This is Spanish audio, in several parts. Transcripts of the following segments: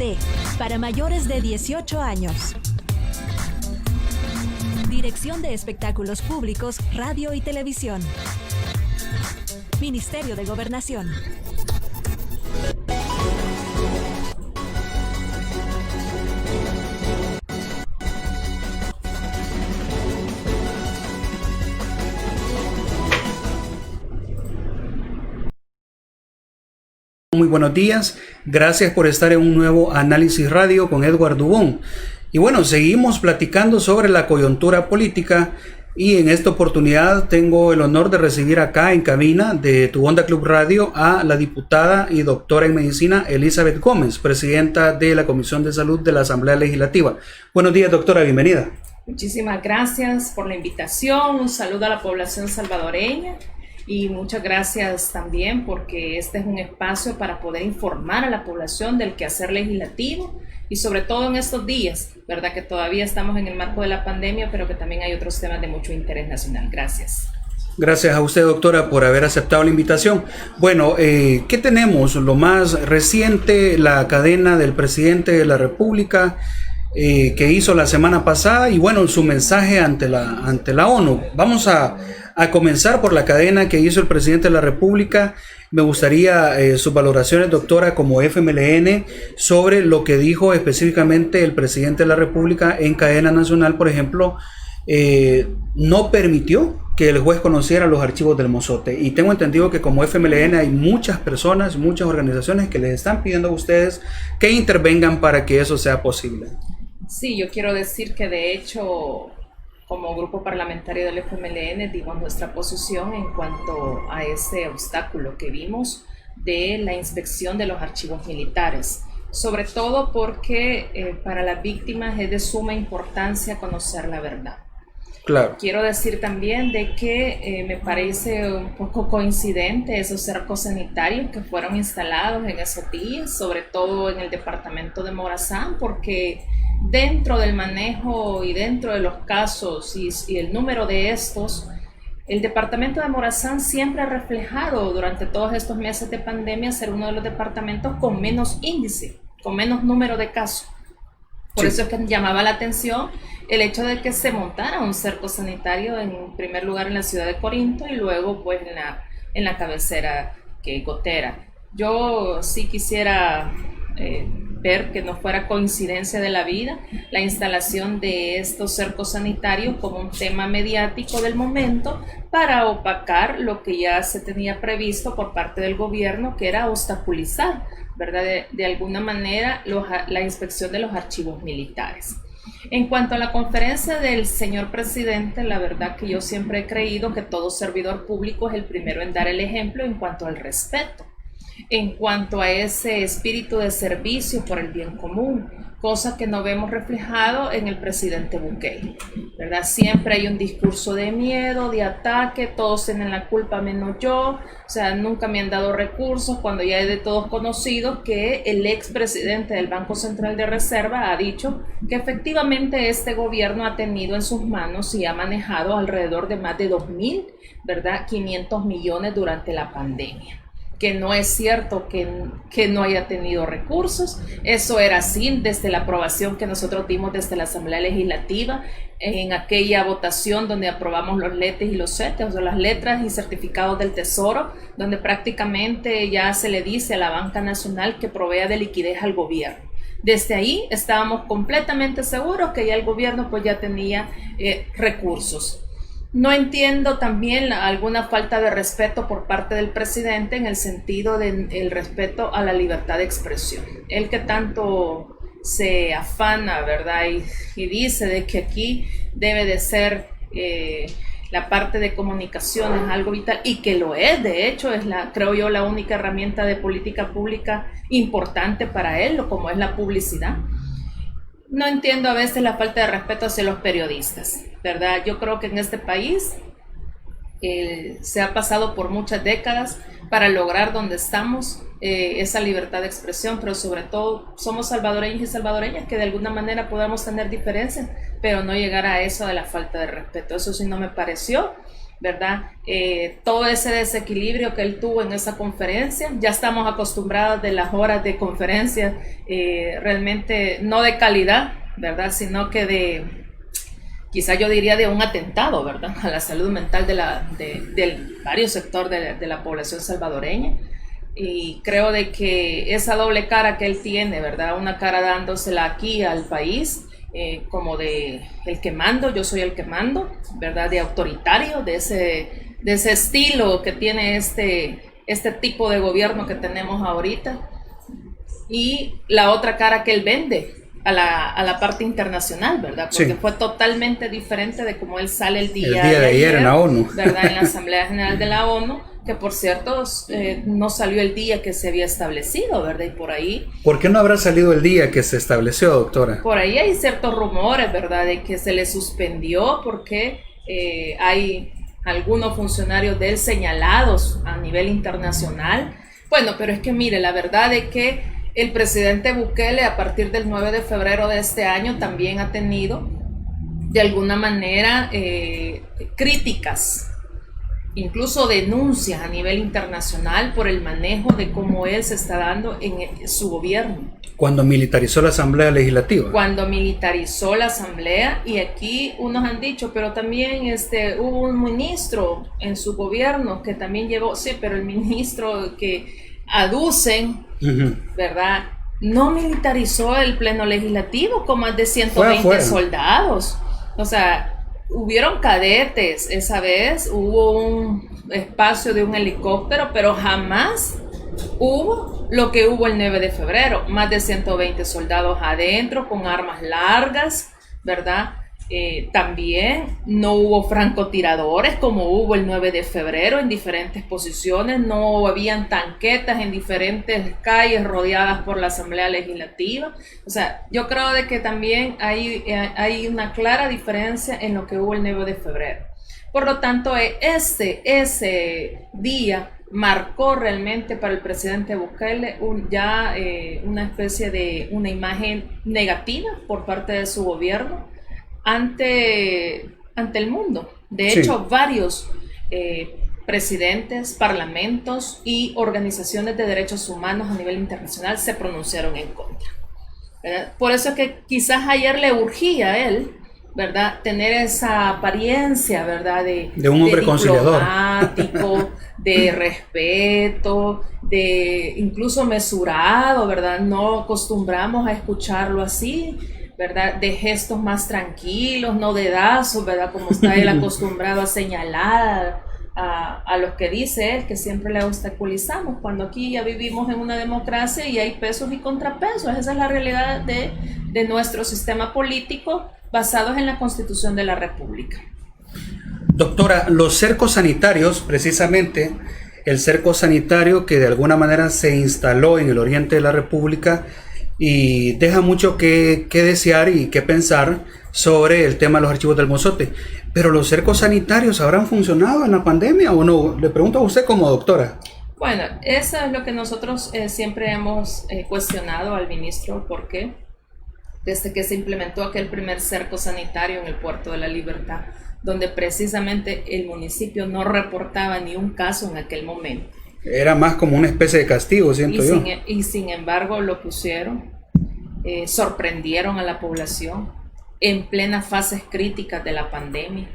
HD, para mayores de 18 años. Dirección de Espectáculos Públicos, Radio y Televisión. Ministerio de Gobernación. Muy buenos días, gracias por estar en un nuevo análisis radio con Edward Dubón. Y bueno, seguimos platicando sobre la coyuntura política y en esta oportunidad tengo el honor de recibir acá en cabina de Tu Onda Club Radio a la diputada y doctora en medicina Elizabeth Gómez, presidenta de la Comisión de Salud de la Asamblea Legislativa. Buenos días, doctora, bienvenida. Muchísimas gracias por la invitación, un saludo a la población salvadoreña. Y muchas gracias también porque este es un espacio para poder informar a la población del quehacer legislativo y sobre todo en estos días, ¿verdad? Que todavía estamos en el marco de la pandemia, pero que también hay otros temas de mucho interés nacional. Gracias. Gracias a usted, doctora, por haber aceptado la invitación. Bueno, ¿qué tenemos? Lo más reciente, la cadena del presidente de la República que hizo la semana pasada y bueno, su mensaje ante la ONU. Vamos a comenzar por la cadena que hizo el presidente de la República. Me gustaría sus valoraciones, doctora, como FMLN, sobre lo que dijo específicamente el presidente de la República en cadena nacional. Por ejemplo, no permitió que el juez conociera los archivos del Mozote. Y tengo entendido que como FMLN hay muchas personas, muchas organizaciones que les están pidiendo a ustedes que intervengan para que eso sea posible. Sí, yo quiero decir que de hecho, como grupo parlamentario del FMLN dimos nuestra posición en cuanto a ese obstáculo que vimos de la inspección de los archivos militares, sobre todo porque para las víctimas es de suma importancia conocer la verdad. Claro. Quiero decir también de que me parece un poco coincidente esos cercos sanitarios que fueron instalados en esos días, sobre todo en el departamento de Morazán, porque dentro del manejo y dentro de los casos y el número de estos, el departamento de Morazán siempre ha reflejado durante todos estos meses de pandemia ser uno de los departamentos con menos índice, con menos número de casos. Por eso es que llamaba la atención el hecho de que se montara un cerco sanitario en primer lugar en la ciudad de Corinto y luego pues en la cabecera que Gotera. Yo sí quisiera ver que no fuera coincidencia de la vida la instalación de estos cercos sanitarios como un tema mediático del momento para opacar lo que ya se tenía previsto por parte del gobierno, que era obstaculizar, ¿verdad? De alguna manera la inspección de los archivos militares. En cuanto a la conferencia del señor presidente, la verdad que yo siempre he creído que todo servidor público es el primero en dar el ejemplo en cuanto al respeto, en cuanto a ese espíritu de servicio por el bien común, cosa que no vemos reflejado en el presidente Bukele, ¿verdad? Siempre hay un discurso de miedo, de ataque, todos tienen la culpa menos yo, o sea, nunca me han dado recursos, cuando ya es de todos conocido que el expresidente del Banco Central de Reserva ha dicho que efectivamente este gobierno ha tenido en sus manos y ha manejado alrededor de más de 2.000, ¿verdad? 500 millones durante la pandemia. Que no es cierto que no haya tenido recursos, eso era así desde la aprobación que nosotros dimos desde la Asamblea Legislativa, en aquella votación donde aprobamos los letes y los CETES, o sea, las letras y certificados del Tesoro, donde prácticamente ya se le dice a la banca nacional que provea de liquidez al gobierno. Desde ahí estábamos completamente seguros que ya el gobierno pues ya tenía recursos. No entiendo también alguna falta de respeto por parte del presidente en el sentido del respeto a la libertad de expresión. Él que tanto se afana, ¿verdad? Y dice de que aquí debe de ser la parte de comunicación es algo vital y que lo es, de hecho, creo yo, la única herramienta de política pública importante para él, como es la publicidad. No entiendo a veces la falta de respeto hacia los periodistas, ¿verdad? Yo creo que en este país se ha pasado por muchas décadas para lograr donde estamos, esa libertad de expresión, pero sobre todo somos salvadoreños y salvadoreñas que de alguna manera podamos tener diferencias, pero no llegar a eso de la falta de respeto. Eso sí no me pareció. ¿verdad? Todo ese desequilibrio que él tuvo en esa conferencia. Ya estamos acostumbrados de las horas de conferencia, realmente no de calidad, ¿verdad? Sino que quizá yo diría de un atentado, ¿verdad?, a la salud mental del varios sectores de la población salvadoreña. Y creo de que esa doble cara que él tiene, ¿verdad?, una cara dándosela aquí al país, como de el que mando, yo soy el que mando, ¿verdad?, de autoritario, de ese estilo que tiene este tipo de gobierno que tenemos ahorita, y la otra cara que él vende a la parte internacional, ¿verdad? Porque sí, fue totalmente diferente de cómo él sale el día de ayer en la ONU, ¿verdad?, en la Asamblea General de la ONU, que por cierto no salió el día que se había establecido, ¿verdad? Y por ahí... ¿Por qué no habrá salido el día que se estableció, doctora? Por ahí hay ciertos rumores, ¿verdad?, de que se le suspendió porque hay algunos funcionarios de él señalados a nivel internacional. Bueno, pero es que mire, la verdad es que el presidente Bukele a partir del 9 de febrero de este año también ha tenido de alguna manera críticas, incluso denuncias a nivel internacional por el manejo de cómo él se está dando en su gobierno. Cuando militarizó la Asamblea Legislativa. Cuando militarizó la Asamblea, y aquí unos han dicho, pero también hubo un ministro en su gobierno que también llevó, sí, pero el ministro que aducen, ¿verdad?, no militarizó el pleno legislativo con más de 120 soldados. O sea, hubieron cadetes esa vez, hubo un espacio de un helicóptero, pero jamás hubo lo que hubo el 9 de febrero, más de 120 soldados adentro con armas largas, ¿verdad? También no hubo francotiradores como hubo el 9 de febrero en diferentes posiciones, no habían tanquetas en diferentes calles rodeadas por la Asamblea Legislativa. O sea, yo creo de que también hay una clara diferencia en lo que hubo el 9 de febrero. Por lo tanto, ese día marcó realmente para el presidente Bukele una especie de una imagen negativa por parte de su gobierno ante el mundo. De hecho, varios presidentes, parlamentos y organizaciones de derechos humanos a nivel internacional se pronunciaron en contra, ¿verdad? Por eso es que quizás ayer le urgía a él, ¿verdad?, tener esa apariencia, ¿verdad?, de un hombre conciliador, de respeto, de incluso mesurado, ¿verdad? No acostumbramos a escucharlo así, ¿verdad?, de gestos más tranquilos, no dedazos, ¿verdad?, como está él acostumbrado a señalar a los que dice él, que siempre le obstaculizamos, cuando aquí ya vivimos en una democracia y hay pesos y contrapesos. Esa es la realidad de nuestro sistema político basados en la Constitución de la República. Doctora, los cercos sanitarios, precisamente el cerco sanitario que de alguna manera se instaló en el oriente de la República y deja mucho que desear y que pensar sobre el tema de los archivos del Mozote. Pero los cercos sanitarios, ¿habrán funcionado en la pandemia o no? Le pregunto a usted como doctora. Bueno, eso es lo que nosotros siempre hemos cuestionado al ministro, porque desde que se implementó aquel primer cerco sanitario en el Puerto de la Libertad, donde precisamente el municipio no reportaba ni un caso en aquel momento. Era más como una especie de castigo, siento yo. Y sin embargo lo pusieron, sorprendieron a la población en plenas fases críticas de la pandemia,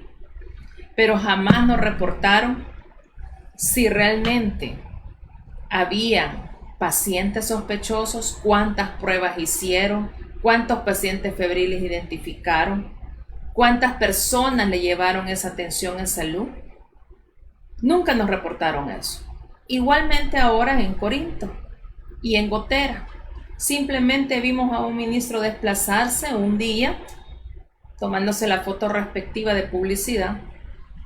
pero jamás nos reportaron si realmente había pacientes sospechosos, cuántas pruebas hicieron, cuántos pacientes febriles identificaron, cuántas personas le llevaron esa atención en salud. Nunca nos reportaron eso. Igualmente ahora en Corinto y en Gotera. Simplemente vimos a un ministro desplazarse un día, tomándose la foto respectiva de publicidad,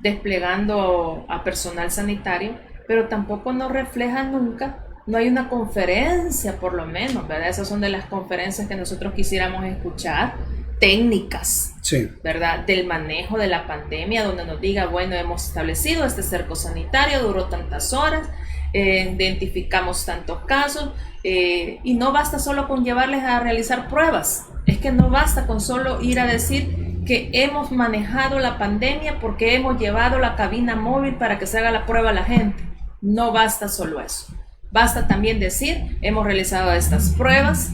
desplegando a personal sanitario, pero tampoco nos refleja nunca, no hay una conferencia por lo menos, ¿verdad? Esas son de las conferencias que nosotros quisiéramos escuchar, técnicas, sí, ¿verdad?, del manejo de la pandemia, donde nos diga, bueno, hemos establecido este cerco sanitario, duró tantas horas, identificamos tantos casos, y no basta solo con llevarles a realizar pruebas, es que no basta con solo ir a decir que hemos manejado la pandemia porque hemos llevado la cabina móvil para que se haga la prueba a la gente. No basta solo eso. Basta también decir, hemos realizado estas pruebas,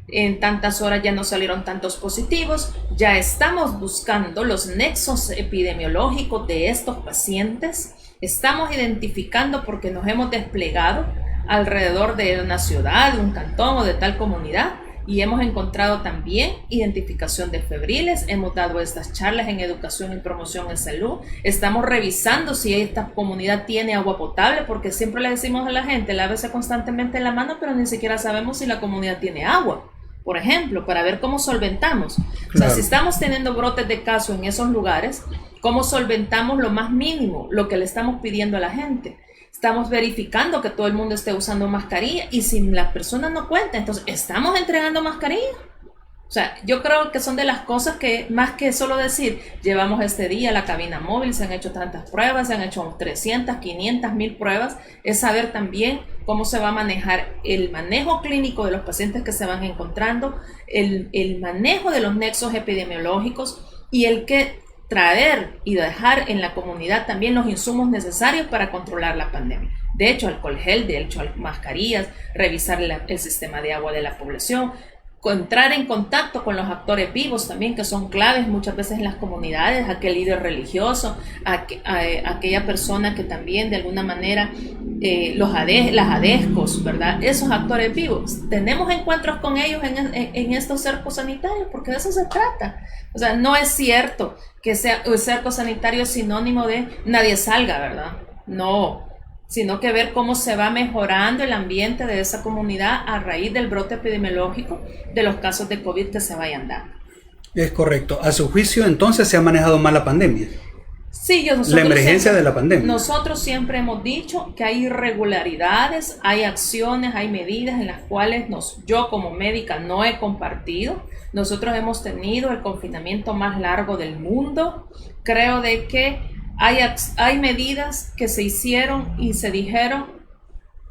en tantas horas ya no salieron tantos positivos, ya estamos buscando los nexos epidemiológicos de estos pacientes, estamos identificando porque nos hemos desplegado alrededor de una ciudad, de un cantón o de tal comunidad, y hemos encontrado también identificación de febriles, hemos dado estas charlas en educación y promoción en salud, estamos revisando si esta comunidad tiene agua potable, porque siempre le decimos a la gente, lávese constantemente la mano, pero ni siquiera sabemos si la comunidad tiene agua, por ejemplo, para ver cómo solventamos. Claro. O sea, si estamos teniendo brotes de casos en esos lugares, ¿cómo solventamos lo más mínimo, lo que le estamos pidiendo a la gente? Estamos verificando que todo el mundo esté usando mascarilla y si las personas no cuentan, entonces ¿estamos entregando mascarilla? O sea, yo creo que son de las cosas que más que solo decir, llevamos este día la cabina móvil, se han hecho tantas pruebas, se han hecho 300, 500, 1000 pruebas, es saber también cómo se va a manejar el manejo clínico de los pacientes que se van encontrando, el manejo de los nexos epidemiológicos y el que traer y dejar en la comunidad también los insumos necesarios para controlar la pandemia. De hecho, alcohol gel, de hecho, mascarillas, revisar el sistema de agua de la población, entrar en contacto con los actores vivos también, que son claves muchas veces en las comunidades, aquel líder religioso, aquella persona que también de alguna manera, las ADESCOS, ¿verdad? Esos actores vivos. Tenemos encuentros con ellos en estos cercos sanitarios, porque de eso se trata. O sea, no es cierto que el cerco sanitario es sinónimo de nadie salga, ¿verdad? No, sino que ver cómo se va mejorando el ambiente de esa comunidad a raíz del brote epidemiológico de los casos de COVID que se vayan dando. Es correcto. A su juicio, entonces, se ha manejado mal la pandemia. Sí, la emergencia de la pandemia. Nosotros siempre hemos dicho que hay irregularidades, hay acciones, hay medidas en las cuales yo como médica no he compartido. Nosotros hemos tenido el confinamiento más largo del mundo. Creo de que hay medidas que se hicieron y se dijeron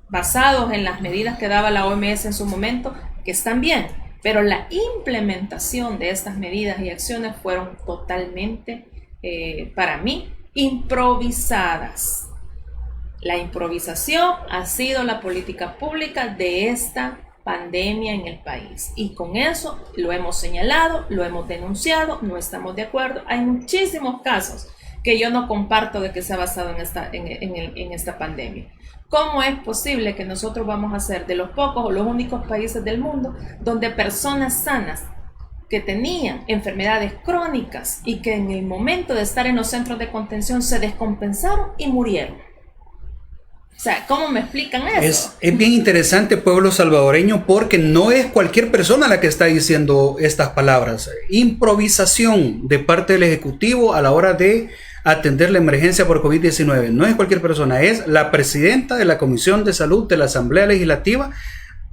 basados en las medidas que daba la OMS en su momento, que están bien, pero la implementación de estas medidas y acciones fueron totalmente, para mí, improvisadas. La improvisación ha sido la política pública de esta pandemia en el país y con eso lo hemos señalado, lo hemos denunciado, no estamos de acuerdo. Hay muchísimos casos que yo no comparto de que se ha basado en esta pandemia. ¿Cómo es posible que nosotros vamos a ser de los pocos o los únicos países del mundo donde personas sanas que tenían enfermedades crónicas y que en el momento de estar en los centros de contención se descompensaron y murieron? O sea, ¿cómo me explican eso? Es bien interesante, pueblo salvadoreño, porque no es cualquier persona la que está diciendo estas palabras. Improvisación de parte del Ejecutivo a la hora de atender la emergencia por COVID-19. No es cualquier persona, es la presidenta de la Comisión de Salud de la Asamblea Legislativa,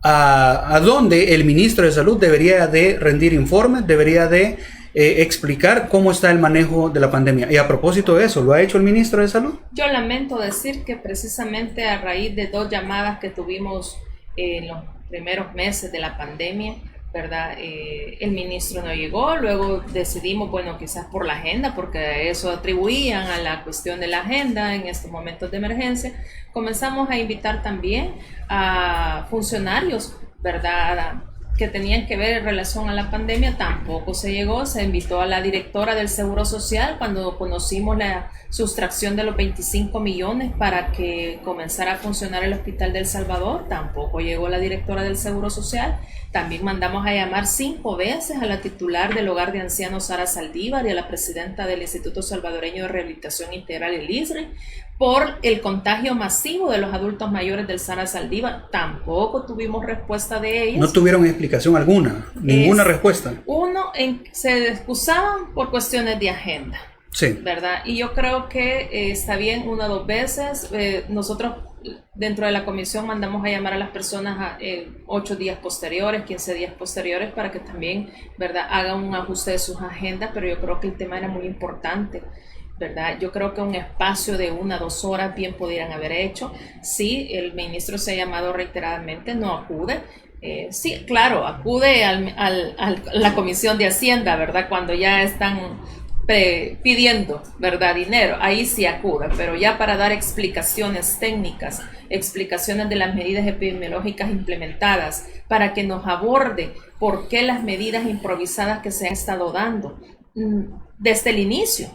a donde el ministro de Salud debería de rendir informes, debería de explicar cómo está el manejo de la pandemia. Y a propósito de eso, ¿lo ha hecho el ministro de Salud? Yo lamento decir que precisamente a raíz de 2 llamadas que tuvimos en los primeros meses de la pandemia, ¿verdad? El ministro no llegó, luego decidimos, bueno, quizás por la agenda, porque eso atribuían a la cuestión de la agenda en estos momentos de emergencia, comenzamos a invitar también a funcionarios, ¿verdad?, que tenían que ver en relación a la pandemia. Tampoco se llegó. Se invitó a la directora del Seguro Social cuando conocimos la sustracción de los 25 millones para que comenzara a funcionar el Hospital del Salvador. Tampoco llegó la directora del Seguro Social. También mandamos a llamar 5 veces a la titular del Hogar de Ancianos, Sara Saldívar, y a la presidenta del Instituto Salvadoreño de Rehabilitación Integral, el ISRE, por el contagio masivo de los adultos mayores del Sara Saldívar. Tampoco tuvimos respuesta de ellas. No tuvieron explicación alguna, ninguna respuesta. Se excusaban por cuestiones de agenda. Sí. ¿Verdad? Y yo creo que está bien 1 o 2 veces. Nosotros dentro de la comisión mandamos a llamar a las personas 8 días posteriores, 15 días posteriores, para que también, ¿verdad?, hagan un ajuste de sus agendas, pero yo creo que el tema era muy importante, ¿verdad? Yo creo que un espacio de 1 o 2 horas bien pudieran haber hecho. Sí, el ministro se ha llamado reiteradamente, no acude, Sí, claro, acude a la Comisión de Hacienda, ¿verdad? Cuando ya están pidiendo, ¿verdad? Dinero, ahí sí acude, pero ya para dar explicaciones técnicas, explicaciones de las medidas epidemiológicas implementadas, para que nos aborde por qué las medidas improvisadas que se han estado dando desde el inicio.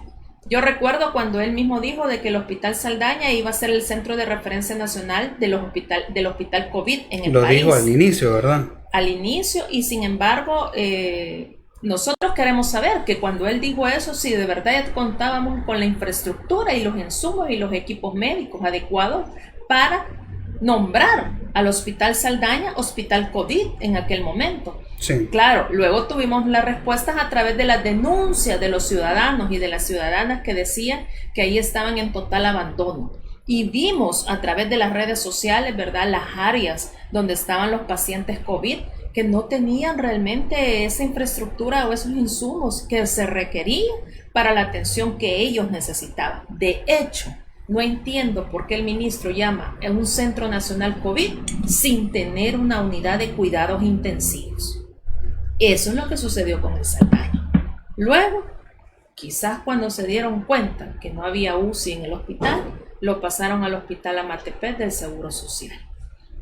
Yo recuerdo cuando él mismo dijo de que el Hospital Saldaña iba a ser el centro de referencia nacional del hospital COVID en el país. Lo dijo al inicio, ¿verdad? Al inicio, y sin embargo, nosotros queremos saber que cuando él dijo eso, si de verdad contábamos con la infraestructura y los insumos y los equipos médicos adecuados para nombrar al Hospital Saldaña Hospital COVID en aquel momento. Sí. Claro, luego tuvimos las respuestas a través de las denuncias de los ciudadanos y de las ciudadanas que decían que ahí estaban en total abandono. Y vimos a través de las redes sociales, ¿verdad?, las áreas donde estaban los pacientes COVID que no tenían realmente esa infraestructura o esos insumos que se requerían para la atención que ellos necesitaban. De hecho, no entiendo por qué el ministro llama a un centro nacional COVID sin tener una unidad de cuidados intensivos. Eso es lo que sucedió con el Saldaña. Luego, quizás cuando se dieron cuenta que no había UCI en el hospital, lo pasaron al Hospital Amatepec del Seguro Social.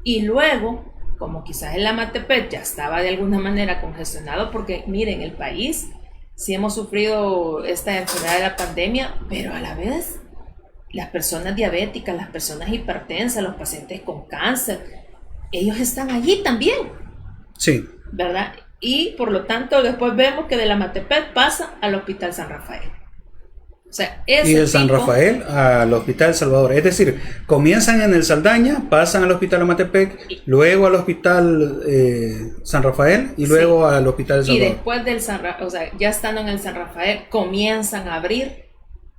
Y luego, como quizás el Amatepec ya estaba de alguna manera congestionado, porque miren, el país sí hemos sufrido esta enfermedad de la pandemia, pero a la vez las personas diabéticas, las personas hipertensas, los pacientes con cáncer, ellos están allí también. Sí. ¿Verdad? Y por lo tanto después vemos que del Amatepec pasa al Hospital San Rafael. O sea, y de San Rafael al Hospital Salvador. Es decir, comienzan en el Saldaña, pasan al Hospital Amatepec, luego al Hospital San Rafael y luego al Hospital Salvador. Y después del ya estando en el San Rafael, comienzan a abrir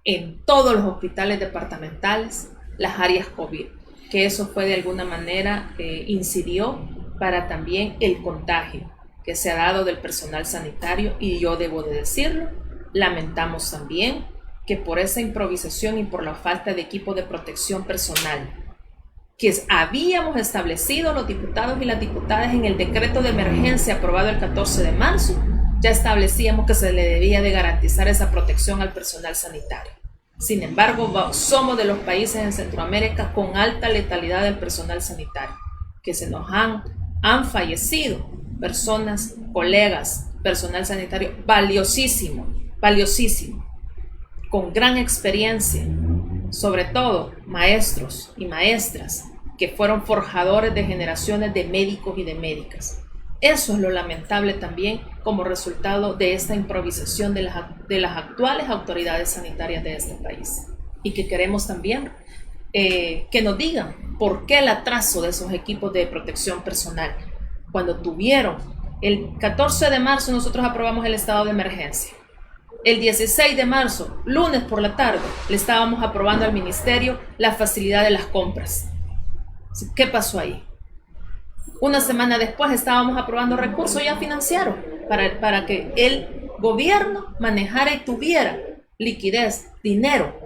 en todos los hospitales departamentales las áreas COVID, que eso fue de alguna manera incidió para también el contagio que se ha dado del personal sanitario. Y yo debo de decirlo, lamentamos también que por esa improvisación y por la falta de equipo de protección personal que habíamos establecido los diputados y las diputadas en el decreto de emergencia aprobado el 14 de marzo, ya establecíamos que se le debía de garantizar esa protección al personal sanitario. Sin embargo, somos de los países en Centroamérica con alta letalidad del personal sanitario, que se nos han fallecido personas, colegas, personal sanitario valiosísimo, con gran experiencia, sobre todo maestros y maestras que fueron forjadores de generaciones de médicos y de médicas. Eso es lo lamentable también como resultado de esta improvisación de las actuales autoridades sanitarias de este país. Y que queremos también que nos digan por qué el atraso de esos equipos de protección personal. Cuando tuvieron el 14 de marzo nosotros aprobamos el estado de emergencia. El 16 de marzo, lunes por la tarde, le estábamos aprobando al ministerio la facilidad de las compras. ¿Qué pasó ahí? Una semana después estábamos aprobando recursos ya financieros para que el gobierno manejara y tuviera liquidez, dinero,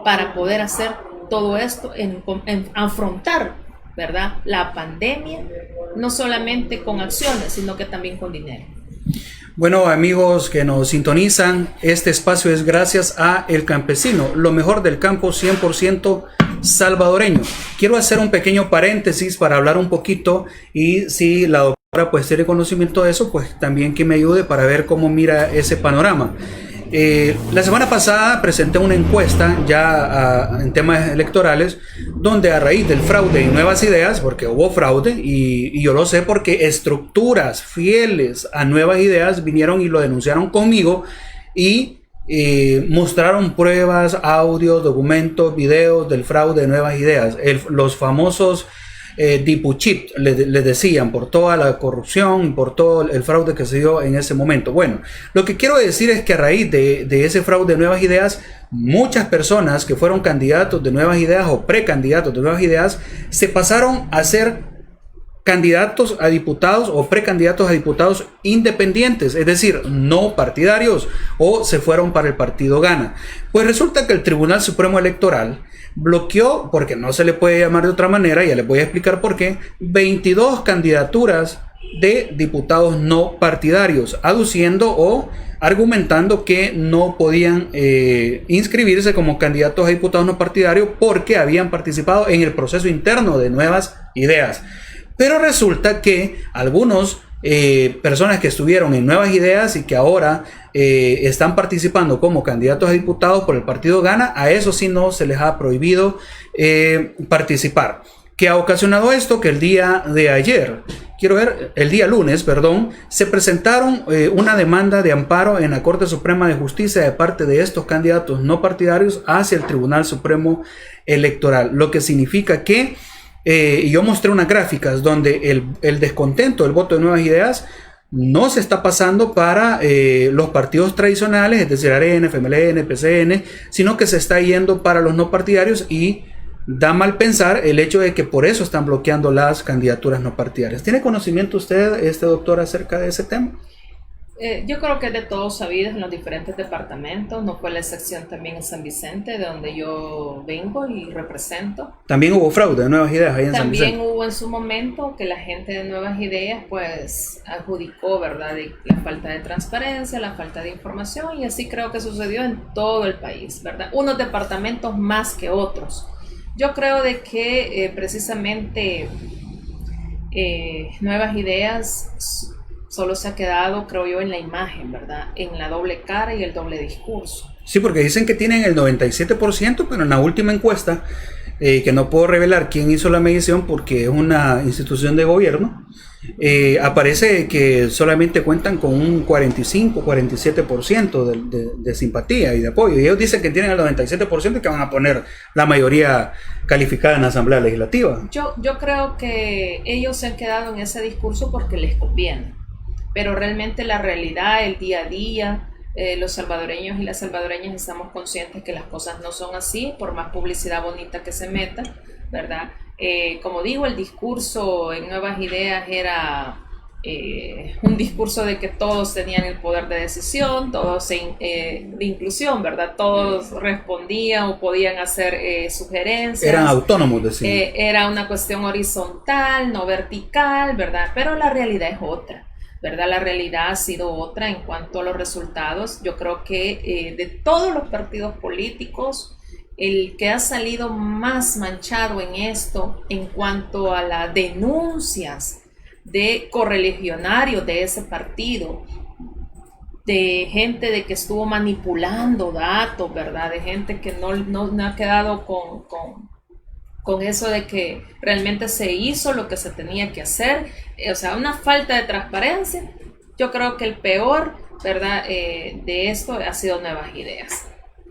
para poder hacer todo esto, en afrontar, ¿verdad?, la pandemia, no solamente con acciones, sino que también con dinero. Bueno, amigos que nos sintonizan, este espacio es gracias a El Campesino, lo mejor del campo 100% salvadoreño. Quiero hacer un pequeño paréntesis para hablar un poquito, y si la doctora pues tiene conocimiento de eso, pues también que me ayude para ver cómo mira ese panorama. La semana pasada presenté una encuesta ya en temas electorales, donde a raíz del fraude y Nuevas Ideas, porque hubo fraude y yo lo sé porque estructuras fieles a Nuevas Ideas vinieron y lo denunciaron conmigo y mostraron pruebas, audios, documentos, videos del fraude de Nuevas Ideas, los famosos Dipuchip, les decían, por toda la corrupción, por todo el fraude que se dio en ese momento. Bueno, lo que quiero decir es que a raíz de ese fraude de Nuevas Ideas, muchas personas que fueron candidatos de Nuevas Ideas o precandidatos de Nuevas Ideas se pasaron a ser candidatos a diputados o precandidatos a diputados independientes, es decir, no partidarios, o se fueron para el partido Gana. Pues resulta que el Tribunal Supremo Electoral bloqueó, porque no se le puede llamar de otra manera, ya les voy a explicar por qué, 22 candidaturas de diputados no partidarios, aduciendo o argumentando que no podían inscribirse como candidatos a diputados no partidarios porque habían participado en el proceso interno de Nuevas Ideas. Pero resulta que algunos personas que estuvieron en Nuevas Ideas y que ahora están participando como candidatos a diputados por el partido Gana, a eso sí no se les ha prohibido participar. ¿Qué ha ocasionado esto? Que el día lunes, se presentaron una demanda de amparo en la Corte Suprema de Justicia de parte de estos candidatos no partidarios hacia el Tribunal Supremo Electoral, lo que significa que yo mostré unas gráficas donde el descontento del voto de Nuevas Ideas no se está pasando para los partidos tradicionales, es decir, AREN, FMLN, PCN, sino que se está yendo para los no partidarios, y da mal pensar el hecho de que por eso están bloqueando las candidaturas no partidarias. ¿Tiene conocimiento usted, doctor, acerca de ese tema? Yo creo que es de todos sabidos en los diferentes departamentos, no fue la excepción también en San Vicente, de donde yo vengo y represento. También hubo fraude de Nuevas Ideas ahí en San Vicente. También hubo en su momento que la gente de Nuevas Ideas pues adjudicó, ¿verdad?, de la falta de transparencia, la falta de información, y así creo que sucedió en todo el país, ¿verdad? Unos departamentos más que otros. Yo creo de que precisamente Nuevas Ideas solo se ha quedado, creo yo, en la imagen, ¿verdad? En la doble cara y el doble discurso. Sí, porque dicen que tienen el 97%, pero en la última encuesta, que no puedo revelar quién hizo la medición porque es una institución de gobierno, aparece que solamente cuentan con un 45-47% de simpatía y de apoyo. Y ellos dicen que tienen el 97% y que van a poner la mayoría calificada en la Asamblea Legislativa. Yo creo que ellos se han quedado en ese discurso porque les conviene. Pero realmente la realidad, el día a día, los salvadoreños y las salvadoreñas estamos conscientes que las cosas no son así, por más publicidad bonita que se meta, ¿verdad? Como digo, el discurso en Nuevas Ideas era un discurso de que todos tenían el poder de decisión, todos de inclusión, ¿verdad? Todos respondían o podían hacer sugerencias. Eran autónomos, decían. Era una cuestión horizontal, no vertical, ¿verdad? Pero la realidad es otra, ¿verdad? La realidad ha sido otra en cuanto a los resultados. Yo creo que de todos los partidos políticos, el que ha salido más manchado en esto en cuanto a las denuncias de correligionarios de ese partido, de gente de que estuvo manipulando datos, ¿verdad? De gente que no ha quedado con eso de que realmente se hizo lo que se tenía que hacer, o sea, una falta de transparencia. Yo creo que el peor, ¿verdad?, de esto ha sido Nuevas Ideas.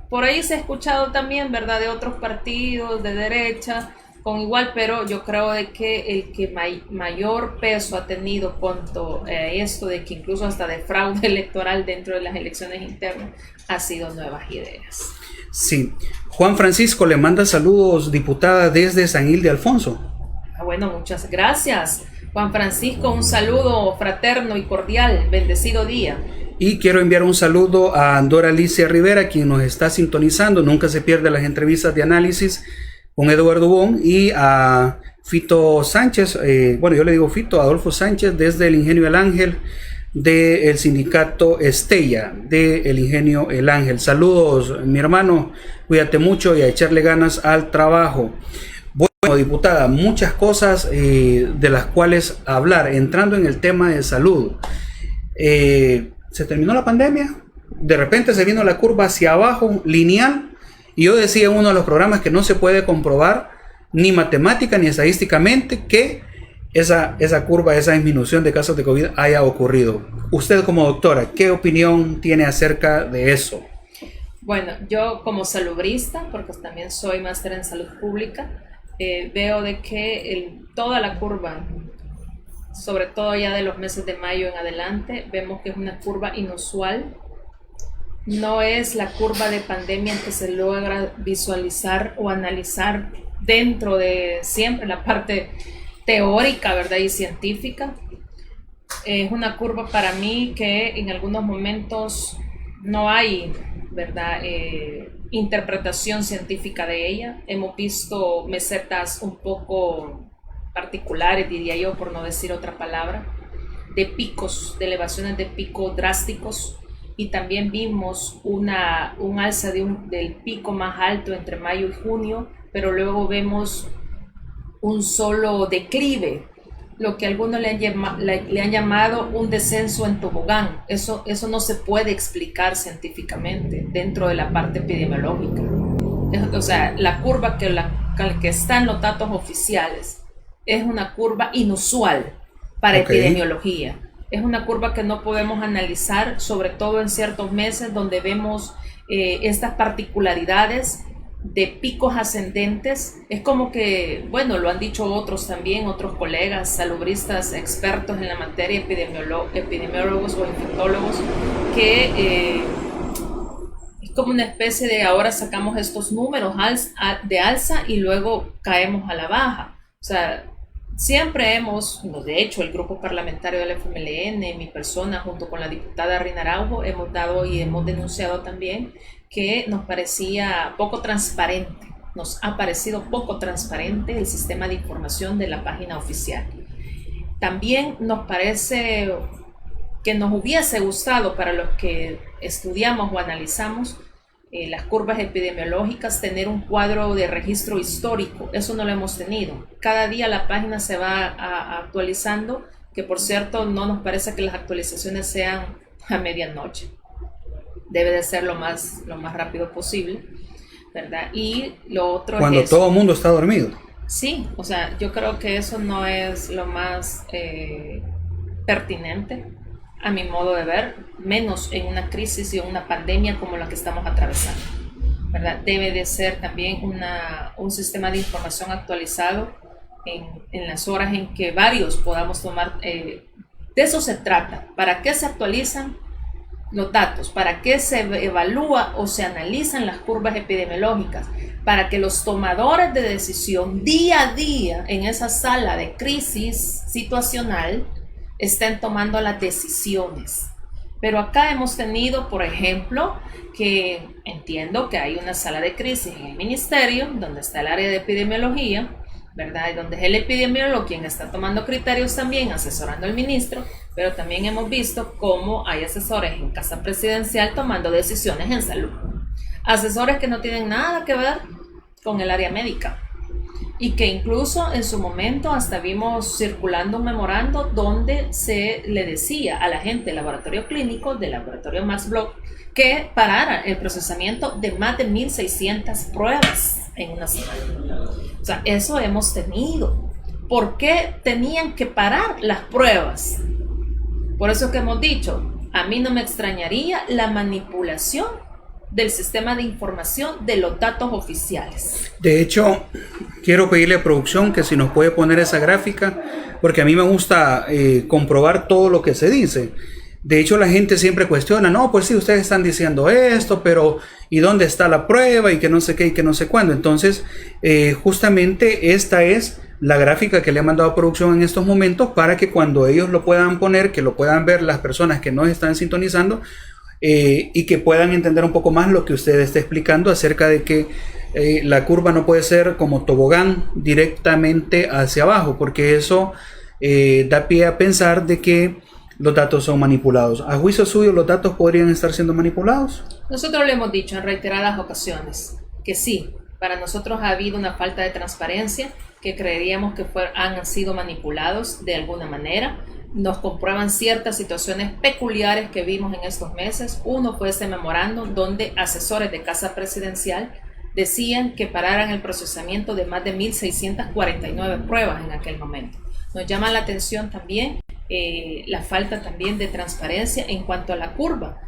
Por ahí se ha escuchado también, ¿verdad?, de otros partidos de derecha con igual, pero yo creo de que el que mayor peso ha tenido cuanto a esto de que incluso hasta de fraude electoral dentro de las elecciones internas ha sido Nuevas Ideas. Sí. Juan Francisco le manda saludos, diputada, desde San Ildefonso. Bueno, muchas gracias, Juan Francisco, un saludo fraterno y cordial, bendecido día. Y quiero enviar un saludo a Andora Alicia Rivera, quien nos está sintonizando, nunca se pierde las entrevistas de análisis con Eduardo Bon, y a Fito Sánchez, bueno, yo le digo Fito, Adolfo Sánchez, desde el Ingenio El Ángel, del sindicato Estella del Ingenio El Ángel. Saludos, mi hermano, cuídate mucho y a echarle ganas al trabajo. Bueno, diputada, muchas cosas de las cuales hablar, entrando en el tema de salud. Se terminó la pandemia, de repente se vino la curva hacia abajo, lineal, y yo decía en uno de los programas que no se puede comprobar ni matemática ni estadísticamente que esa curva, esa disminución de casos de COVID haya ocurrido. Usted como doctora, ¿qué opinión tiene acerca de eso? Bueno, yo como salubrista, porque también soy máster en salud pública, veo de que toda la curva, sobre todo ya de los meses de mayo en adelante, vemos que es una curva inusual. No es la curva de pandemia que se logra visualizar o analizar dentro de siempre la parte teórica, ¿verdad?, y científica. Es una curva para mí que en algunos momentos no hay, ¿verdad?, interpretación científica de ella. Hemos visto mesetas un poco particulares, diría yo, por no decir otra palabra. de picos, de elevaciones de pico drásticos, y también vimos un alza del pico más alto entre mayo y junio, pero luego vemos un solo declive, lo que algunos le han llamado un descenso en tobogán. Eso no se puede explicar científicamente dentro de la parte epidemiológica. O sea, la curva que está en los datos oficiales es una curva inusual para epidemiología. Es una curva que no podemos analizar, sobre todo en ciertos meses donde vemos estas particularidades de picos ascendentes. Es como que, bueno, lo han dicho otros también, otros colegas, salubristas, expertos en la materia, epidemiólogos o infectólogos, que es como una especie de ahora sacamos estos números de alza y luego caemos a la baja. O sea, siempre de hecho el grupo parlamentario del FMLN, mi persona junto con la diputada Rina Araujo, hemos dado y hemos denunciado también que nos parecía poco transparente, nos ha parecido poco transparente el sistema de información de la página oficial. También nos parece que nos hubiese gustado, para los que estudiamos o analizamos las curvas epidemiológicas, tener un cuadro de registro histórico. Eso no lo hemos tenido. Cada día la página se va actualizando, que por cierto no nos parece que las actualizaciones sean a medianoche. Debe de ser lo más rápido posible, ¿verdad? Y lo otro cuando es todo el mundo está dormido. Sí, o sea, yo creo que eso no es lo más pertinente, a mi modo de ver, menos en una crisis y una pandemia como la que estamos atravesando, ¿verdad? Debe de ser también un sistema de información actualizado en las horas en que varios podamos tomar. De eso se trata. ¿Para qué se actualizan los datos? ¿Para qué se evalúa o se analizan las curvas epidemiológicas? Para que los tomadores de decisión día a día en esa sala de crisis situacional estén tomando las decisiones. Pero acá hemos tenido, por ejemplo, que entiendo que hay una sala de crisis en el ministerio donde está el área de epidemiología, ¿verdad? Y donde es el epidemiólogo quien está tomando criterios también, asesorando al ministro, pero también hemos visto cómo hay asesores en Casa Presidencial tomando decisiones en salud. Asesores que no tienen nada que ver con el área médica y que incluso en su momento hasta vimos circulando un memorando donde se le decía a la gente del laboratorio clínico, del laboratorio Max Block, que parara el procesamiento de más de 1.600 pruebas en una semana. O sea, eso hemos tenido. ¿Por qué tenían que parar las pruebas? Por eso que hemos dicho, a mí no me extrañaría la manipulación del sistema de información de los datos oficiales. De hecho, quiero pedirle a producción que si nos puede poner esa gráfica, porque a mí me gusta comprobar todo lo que se dice. De hecho, la gente siempre cuestiona, no, pues sí, ustedes están diciendo esto, pero ¿y dónde está la prueba? Y que no sé qué y que no sé cuándo. Entonces, justamente esta es la gráfica que le ha mandado a producción en estos momentos para que cuando ellos lo puedan poner, que lo puedan ver las personas que nos están sintonizando, y que puedan entender un poco más lo que usted está explicando acerca de que la curva no puede ser como tobogán directamente hacia abajo, porque eso da pie a pensar de que los datos son manipulados. ¿A juicio suyo los datos podrían estar siendo manipulados? Nosotros le hemos dicho en reiteradas ocasiones que sí, para nosotros ha habido una falta de transparencia, que creeríamos que han sido manipulados de alguna manera. Nos comprueban ciertas situaciones peculiares que vimos en estos meses. Uno fue ese memorando donde asesores de Casa Presidencial decían que pararan el procesamiento de más de 1.649 pruebas en aquel momento. Nos llama la atención también la falta también de transparencia en cuanto a la curva.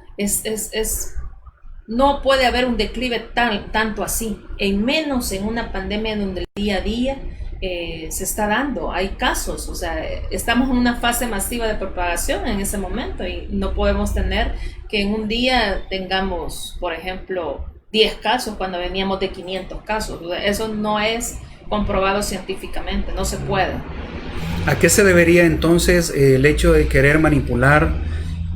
No puede haber un declive tanto así, en menos en una pandemia donde el día a día se está dando, hay casos, o sea, estamos en una fase masiva de propagación en ese momento y no podemos tener que en un día tengamos, por ejemplo, 10 casos cuando veníamos de 500 casos. O sea, eso no es comprobado científicamente, no se puede. ¿A qué se debería entonces el hecho de querer manipular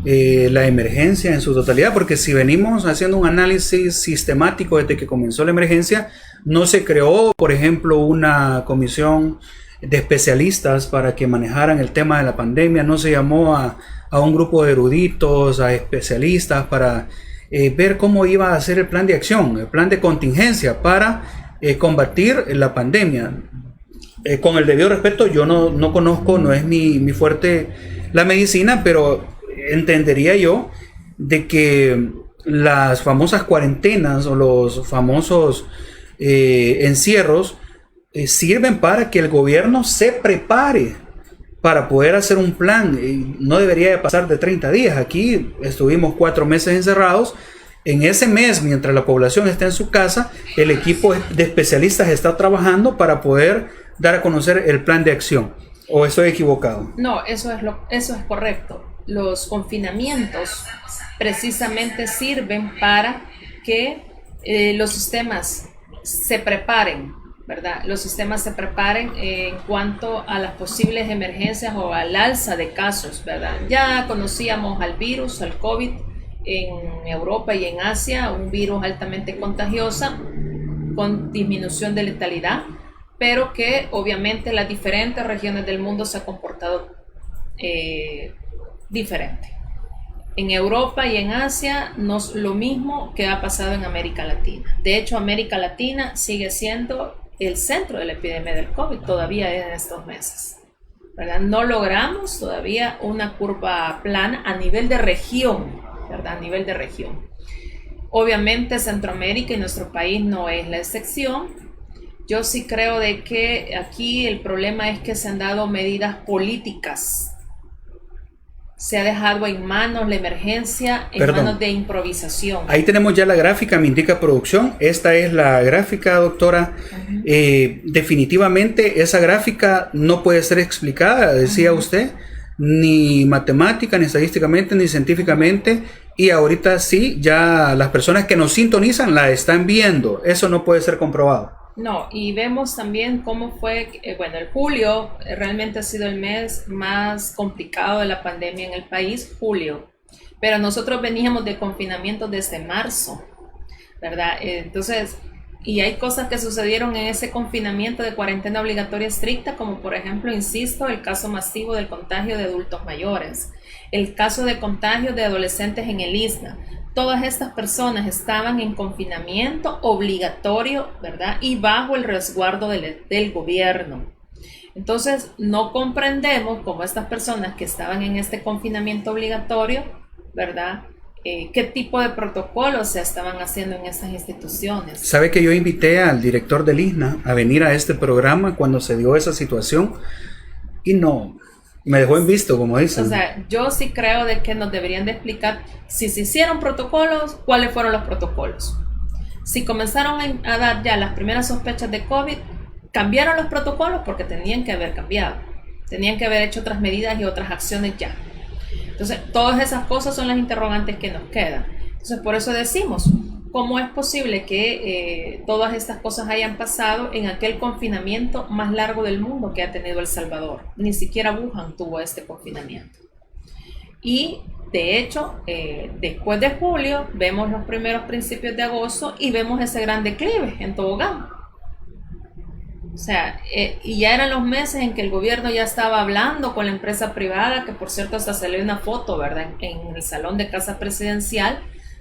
la emergencia en su totalidad? Porque si venimos haciendo un análisis sistemático desde que comenzó la emergencia, no se creó, por ejemplo, una comisión de especialistas para que manejaran el tema de la pandemia, no se llamó a un grupo de eruditos, a especialistas para ver cómo iba a ser el plan de acción, el plan de contingencia para combatir la pandemia. Con el debido respeto, yo no conozco, no es mi fuerte la medicina, pero entendería yo de que las famosas cuarentenas o los famosos encierros sirven para que el gobierno se prepare para poder hacer un plan. No debería de pasar de 30 días. Aquí estuvimos 4 meses encerrados. En ese mes, mientras la población está en su casa, el equipo de especialistas está trabajando para poder dar a conocer el plan de acción. ¿O estoy equivocado? No, eso es correcto. Los confinamientos precisamente sirven para que los sistemas se preparen, ¿verdad? Los sistemas se preparen en cuanto a las posibles emergencias o al alza de casos, ¿verdad? Ya conocíamos al virus, al COVID, en Europa y en Asia, un virus altamente contagioso con disminución de letalidad, pero que obviamente las diferentes regiones del mundo se han comportado diferente. En Europa y en Asia no es lo mismo que ha pasado en América Latina. De hecho, América Latina sigue siendo el centro de la epidemia del COVID todavía en estos meses, ¿verdad? No logramos todavía una curva plana a nivel de región, ¿verdad? A nivel de región. Obviamente Centroamérica y nuestro país no es la excepción. Yo sí creo de que aquí el problema es que se han dado medidas políticas. Se ha dejado en manos la emergencia, manos de improvisación. Ahí tenemos ya la gráfica, me indica producción. Esta es la gráfica, doctora. Definitivamente esa gráfica no puede ser explicada, decía usted, ni matemática, ni estadísticamente, ni científicamente. Y ahorita sí, ya las personas que nos sintonizan la están viendo. Eso no puede ser comprobado. No, y vemos también cómo fue, el julio realmente ha sido el mes más complicado de la pandemia en el país, julio, pero nosotros veníamos de confinamiento desde marzo, ¿verdad? Entonces, y hay cosas que sucedieron en ese confinamiento de cuarentena obligatoria estricta, como por ejemplo, insisto, el caso masivo del contagio de adultos mayores, el caso de contagio de adolescentes en el ISNA. Todas estas personas estaban en confinamiento obligatorio, ¿verdad? Y bajo el resguardo del gobierno. Entonces, no comprendemos cómo estas personas que estaban en este confinamiento obligatorio, ¿verdad? ¿Qué tipo de protocolos se estaban haciendo en estas instituciones? ¿Sabe que yo invité al director del ISNA a venir a este programa cuando se dio esa situación? Y no... me dejó en visto, como dicen. O sea, yo sí creo de que nos deberían de explicar si se hicieron protocolos, cuáles fueron los protocolos. Si comenzaron a dar ya las primeras sospechas de COVID, cambiaron los protocolos porque tenían que haber cambiado. Tenían que haber hecho otras medidas y otras acciones ya. Entonces, todas esas cosas son las interrogantes que nos quedan. Entonces, por eso decimos, ¿cómo es posible que todas estas cosas hayan pasado en aquel confinamiento más largo del mundo que ha tenido El Salvador? Ni siquiera Wuhan tuvo este confinamiento. Y de hecho, después de julio, vemos los primeros principios de agosto y vemos ese gran declive en tobogán. O sea, y ya eran los meses en que el gobierno ya estaba hablando con la empresa privada, que por cierto hasta salió una foto, ¿verdad?, en el salón de Casa Presidencial,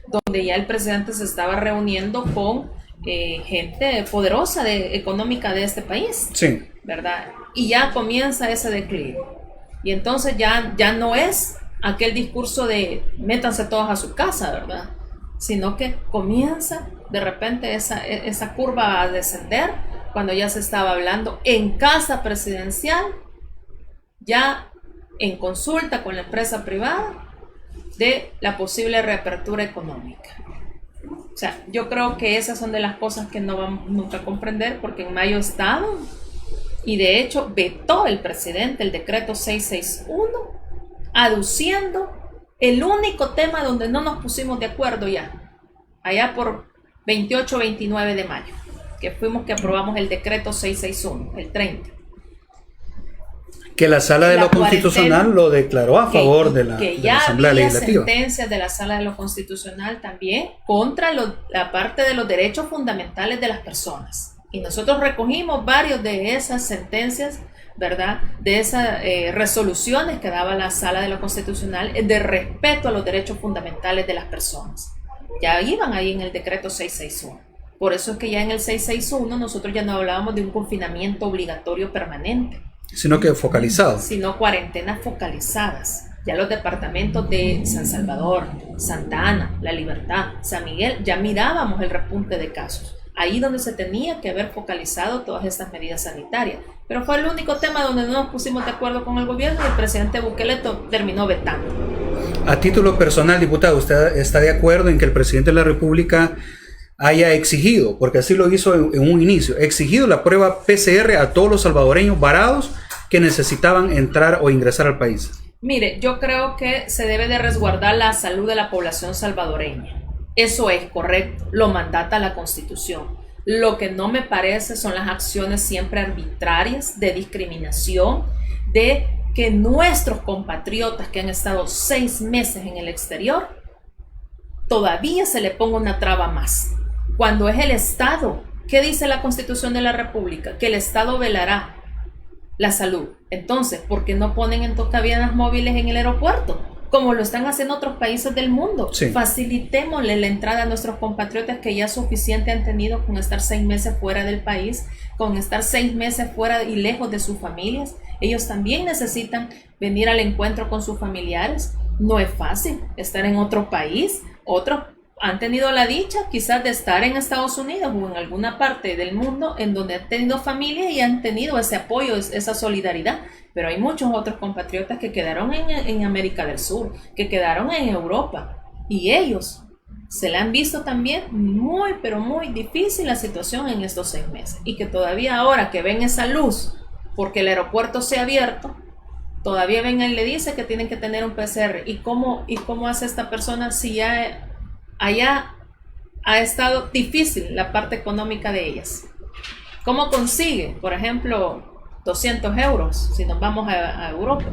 donde ya el presidente se estaba reuniendo con gente poderosa económica de este país, sí, ¿verdad? Y ya comienza ese declive. Y entonces ya no es aquel discurso de métanse todos a su casa, ¿verdad? Sino que comienza de repente esa curva a descender cuando ya se estaba hablando en Casa Presidencial, ya en consulta con la empresa privada, de la posible reapertura económica. O sea, yo creo que esas son de las cosas que no vamos nunca a comprender, porque en mayo estaban, y de hecho vetó el presidente el decreto 661, aduciendo el único tema donde no nos pusimos de acuerdo ya, allá por 28-29 de mayo, que aprobamos el decreto 661, el 30. Que la Sala de lo Constitucional lo declaró a favor de la Asamblea Legislativa. Que ya había sentencias de la Sala de lo Constitucional también contra la parte de los derechos fundamentales de las personas. Y nosotros recogimos varios de esas sentencias ¿verdad?, de esas resoluciones que daba la Sala de lo Constitucional de respeto a los derechos fundamentales de las personas. Ya iban ahí en el decreto 661. Por eso es que ya en el 661 nosotros ya no hablábamos de un confinamiento obligatorio permanente, sino que focalizado. Sino cuarentenas focalizadas. Ya los departamentos de San Salvador, Santa Ana, La Libertad, San Miguel, ya mirábamos el repunte de casos. Ahí donde se tenía que haber focalizado todas estas medidas sanitarias. Pero fue el único tema donde no nos pusimos de acuerdo con el gobierno y el presidente Bukele terminó vetando. A título personal, diputado, ¿usted está de acuerdo en que el presidente de la República haya exigido, porque así lo hizo en un inicio, exigido la prueba PCR a todos los salvadoreños varados que necesitaban entrar o ingresar al país? Mire, yo creo que se debe de resguardar la salud de la población salvadoreña. Eso es correcto, lo mandata la Constitución. Lo que no me parece son las acciones siempre arbitrarias de discriminación, de que nuestros compatriotas que han estado 6 meses en el exterior, todavía se le ponga una traba más. Cuando es el Estado, ¿qué dice la Constitución de la República? Que el Estado velará la salud. Entonces, ¿por qué no ponen entonces cabinas móviles en el aeropuerto? Como lo están haciendo otros países del mundo. Sí. Facilitémosle la entrada a nuestros compatriotas que ya suficiente han tenido con estar 6 meses fuera del país, con estar 6 meses fuera y lejos de sus familias. Ellos también necesitan venir al encuentro con sus familiares. No es fácil estar en otro país. Otros han tenido la dicha quizás de estar en Estados Unidos o en alguna parte del mundo en donde han tenido familia y han tenido ese apoyo, esa solidaridad. Pero hay muchos otros compatriotas que quedaron en América del Sur, que quedaron en Europa, y ellos se le han visto también muy, pero muy difícil la situación en estos 6 meses. Y que todavía ahora que ven esa luz, porque el aeropuerto se ha abierto, todavía ven y le dice que tienen que tener un PCR. ¿Y cómo hace esta persona si ya allá ha estado difícil la parte económica de ellas? ¿Cómo consigue, por ejemplo, 200 euros si nos vamos a Europa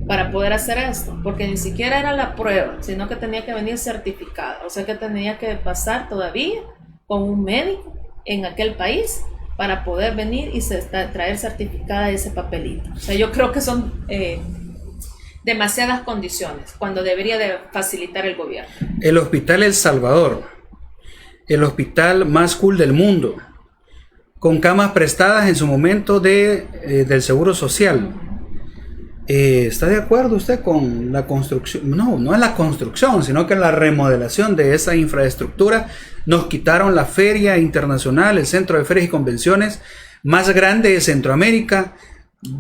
para poder hacer esto? Porque ni siquiera era la prueba, sino que tenía que venir certificada. O sea que tenía que pasar todavía con un médico en aquel país para poder venir y traer certificada ese papelito. O sea, yo creo que son demasiadas condiciones cuando debería de facilitar el gobierno. El Hospital El Salvador, el hospital más cool del mundo, con camas prestadas en su momento del Seguro Social. ¿Está de acuerdo usted con la construcción? No es la construcción, sino que la remodelación de esa infraestructura. Nos quitaron la Feria Internacional, el centro de ferias y convenciones más grande de Centroamérica.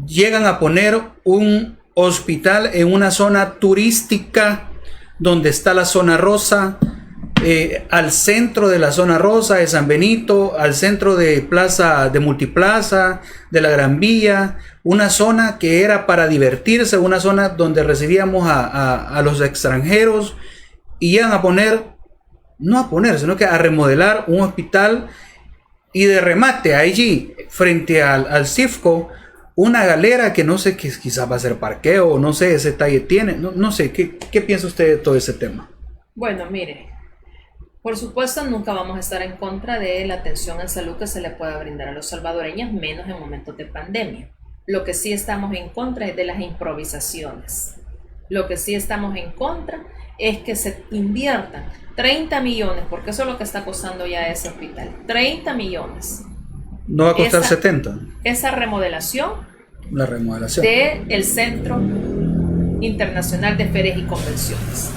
Llegan a poner un hospital en una zona turística donde está la zona rosa, al centro de la zona rosa de San Benito, al centro de Multiplaza, de la Gran Vía, una zona que era para divertirse, una zona donde recibíamos a los extranjeros, y iban a sino que a remodelar un hospital, y de remate allí, frente al CIFCO, una galera que no sé, que quizás va a ser parqueo, no sé, ese talle tiene, no sé, ¿qué piensa usted de todo ese tema? Bueno, mire, por supuesto nunca vamos a estar en contra de la atención en salud que se le pueda brindar a los salvadoreños, menos en momentos de pandemia. Lo que sí estamos en contra es de las improvisaciones. Lo que sí estamos en contra es que se inviertan 30 millones, porque eso es lo que está costando ya ese hospital, 30 millones. ¿No va a costar 70? Esa remodelación. La remodelación del Centro Internacional de Ferias y Convenciones.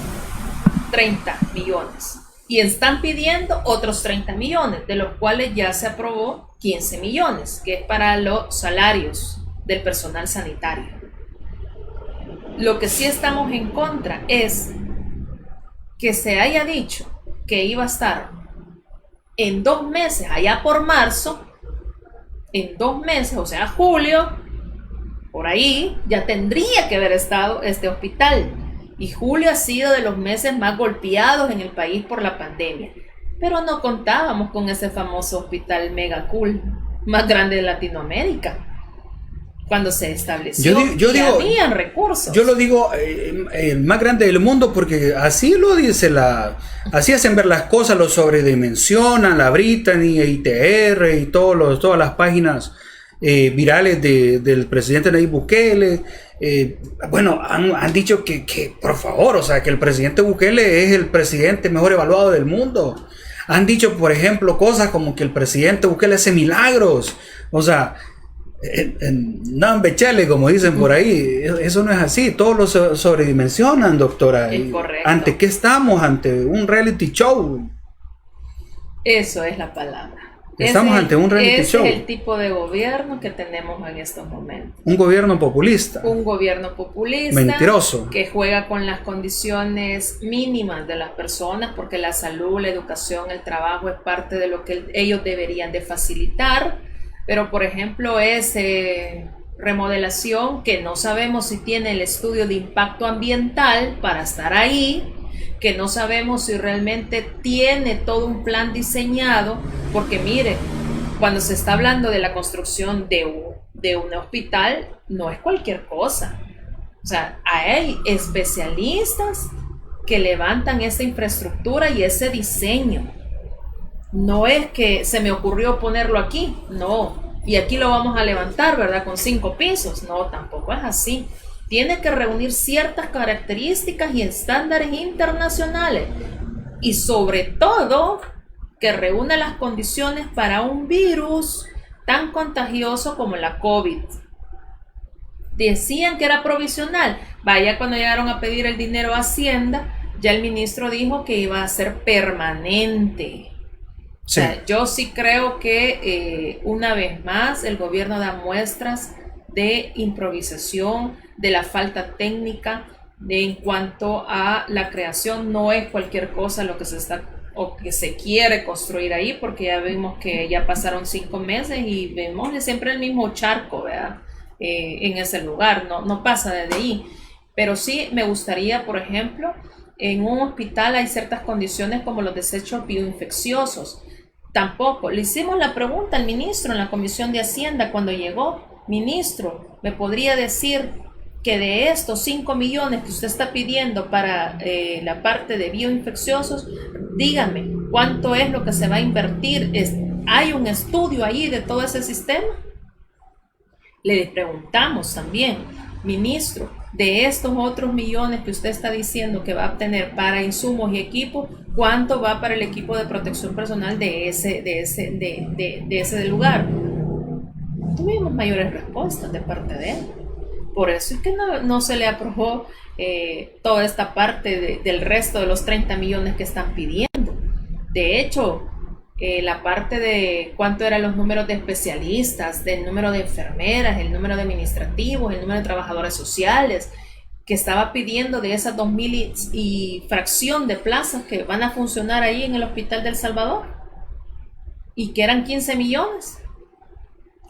30 millones. Y están pidiendo otros 30 millones, de los cuales ya se aprobó 15 millones, que es para los salarios del personal sanitario. Lo que sí estamos en contra es que se haya dicho que iba a estar en 2 meses, allá por marzo, en 2 meses, o sea, julio, por ahí, ya tendría que haber estado este hospital. Y julio ha sido de los meses más golpeados en el país por la pandemia. Pero no contábamos con ese famoso hospital mega cool, más grande de Latinoamérica. Cuando se estableció, habían recursos. Yo lo digo el más grande del mundo porque así lo dice así hacen ver las cosas, lo sobredimensionan, la Brittany, ITR y todas las páginas virales del presidente Nayib Bukele. Bueno, han dicho que, por favor, o sea, que el presidente Bukele es el presidente mejor evaluado del mundo. Han dicho, por ejemplo, cosas como que el presidente Bukele hace milagros. O sea, no bechale, como dicen por ahí. Eso no es así. Todos lo sobredimensionan, doctora. Es correcto. ¿Ante qué estamos? ¿Ante un reality show? Eso es la palabra. Estamos ante un reality show. Ese es el tipo de gobierno que tenemos en estos momentos. Un gobierno populista. Un gobierno populista. Mentiroso. Que juega con las condiciones mínimas de las personas, porque la salud, la educación, el trabajo es parte de lo que ellos deberían de facilitar. Pero, por ejemplo, es remodelación que no sabemos si tiene el estudio de impacto ambiental para estar ahí, que no sabemos si realmente tiene todo un plan diseñado, porque mire, cuando se está hablando de la construcción de un hospital, no es cualquier cosa. O sea, hay especialistas que levantan esa infraestructura y ese diseño. No es que se me ocurrió ponerlo aquí, no. Y aquí lo vamos a levantar, ¿verdad? Con 5 pisos. No, tampoco es así. Tiene que reunir ciertas características y estándares internacionales. Y sobre todo, que reúna las condiciones para un virus tan contagioso como la COVID. Decían que era provisional. Vaya, cuando llegaron a pedir el dinero a Hacienda, ya el ministro dijo que iba a ser permanente. Sí. O sea, yo sí creo que una vez más el gobierno da muestras de improvisación, de la falta técnica, en cuanto a la creación. No es cualquier cosa lo que se está o que se quiere construir ahí, porque ya vimos que ya pasaron 5 meses y vemos siempre el mismo charco, ¿verdad? En ese lugar, no pasa desde ahí. Pero sí me gustaría, por ejemplo, en un hospital hay ciertas condiciones como los desechos bioinfecciosos. Tampoco. Le hicimos la pregunta al ministro en la Comisión de Hacienda cuando llegó. Ministro, ¿me podría decir que de estos 5 millones que usted está pidiendo para la parte de bioinfecciosos, dígame, ¿cuánto es lo que se va a invertir? ¿Hay un estudio ahí de todo ese sistema? Le preguntamos también, ministro, de estos otros millones que usted está diciendo que va a obtener para insumos y equipos, ¿cuánto va para el equipo de protección personal de ese lugar? Tuvimos mayores respuestas de parte de él. Por eso es que no se le aprobó toda esta parte del resto de los 30 millones que están pidiendo. De hecho, la parte de cuánto eran los números de especialistas, del número de enfermeras, el número de administrativos, el número de trabajadores sociales, que estaba pidiendo de esas 2,000 y fracción de plazas que van a funcionar ahí en el Hospital del Salvador, y que eran 15 millones.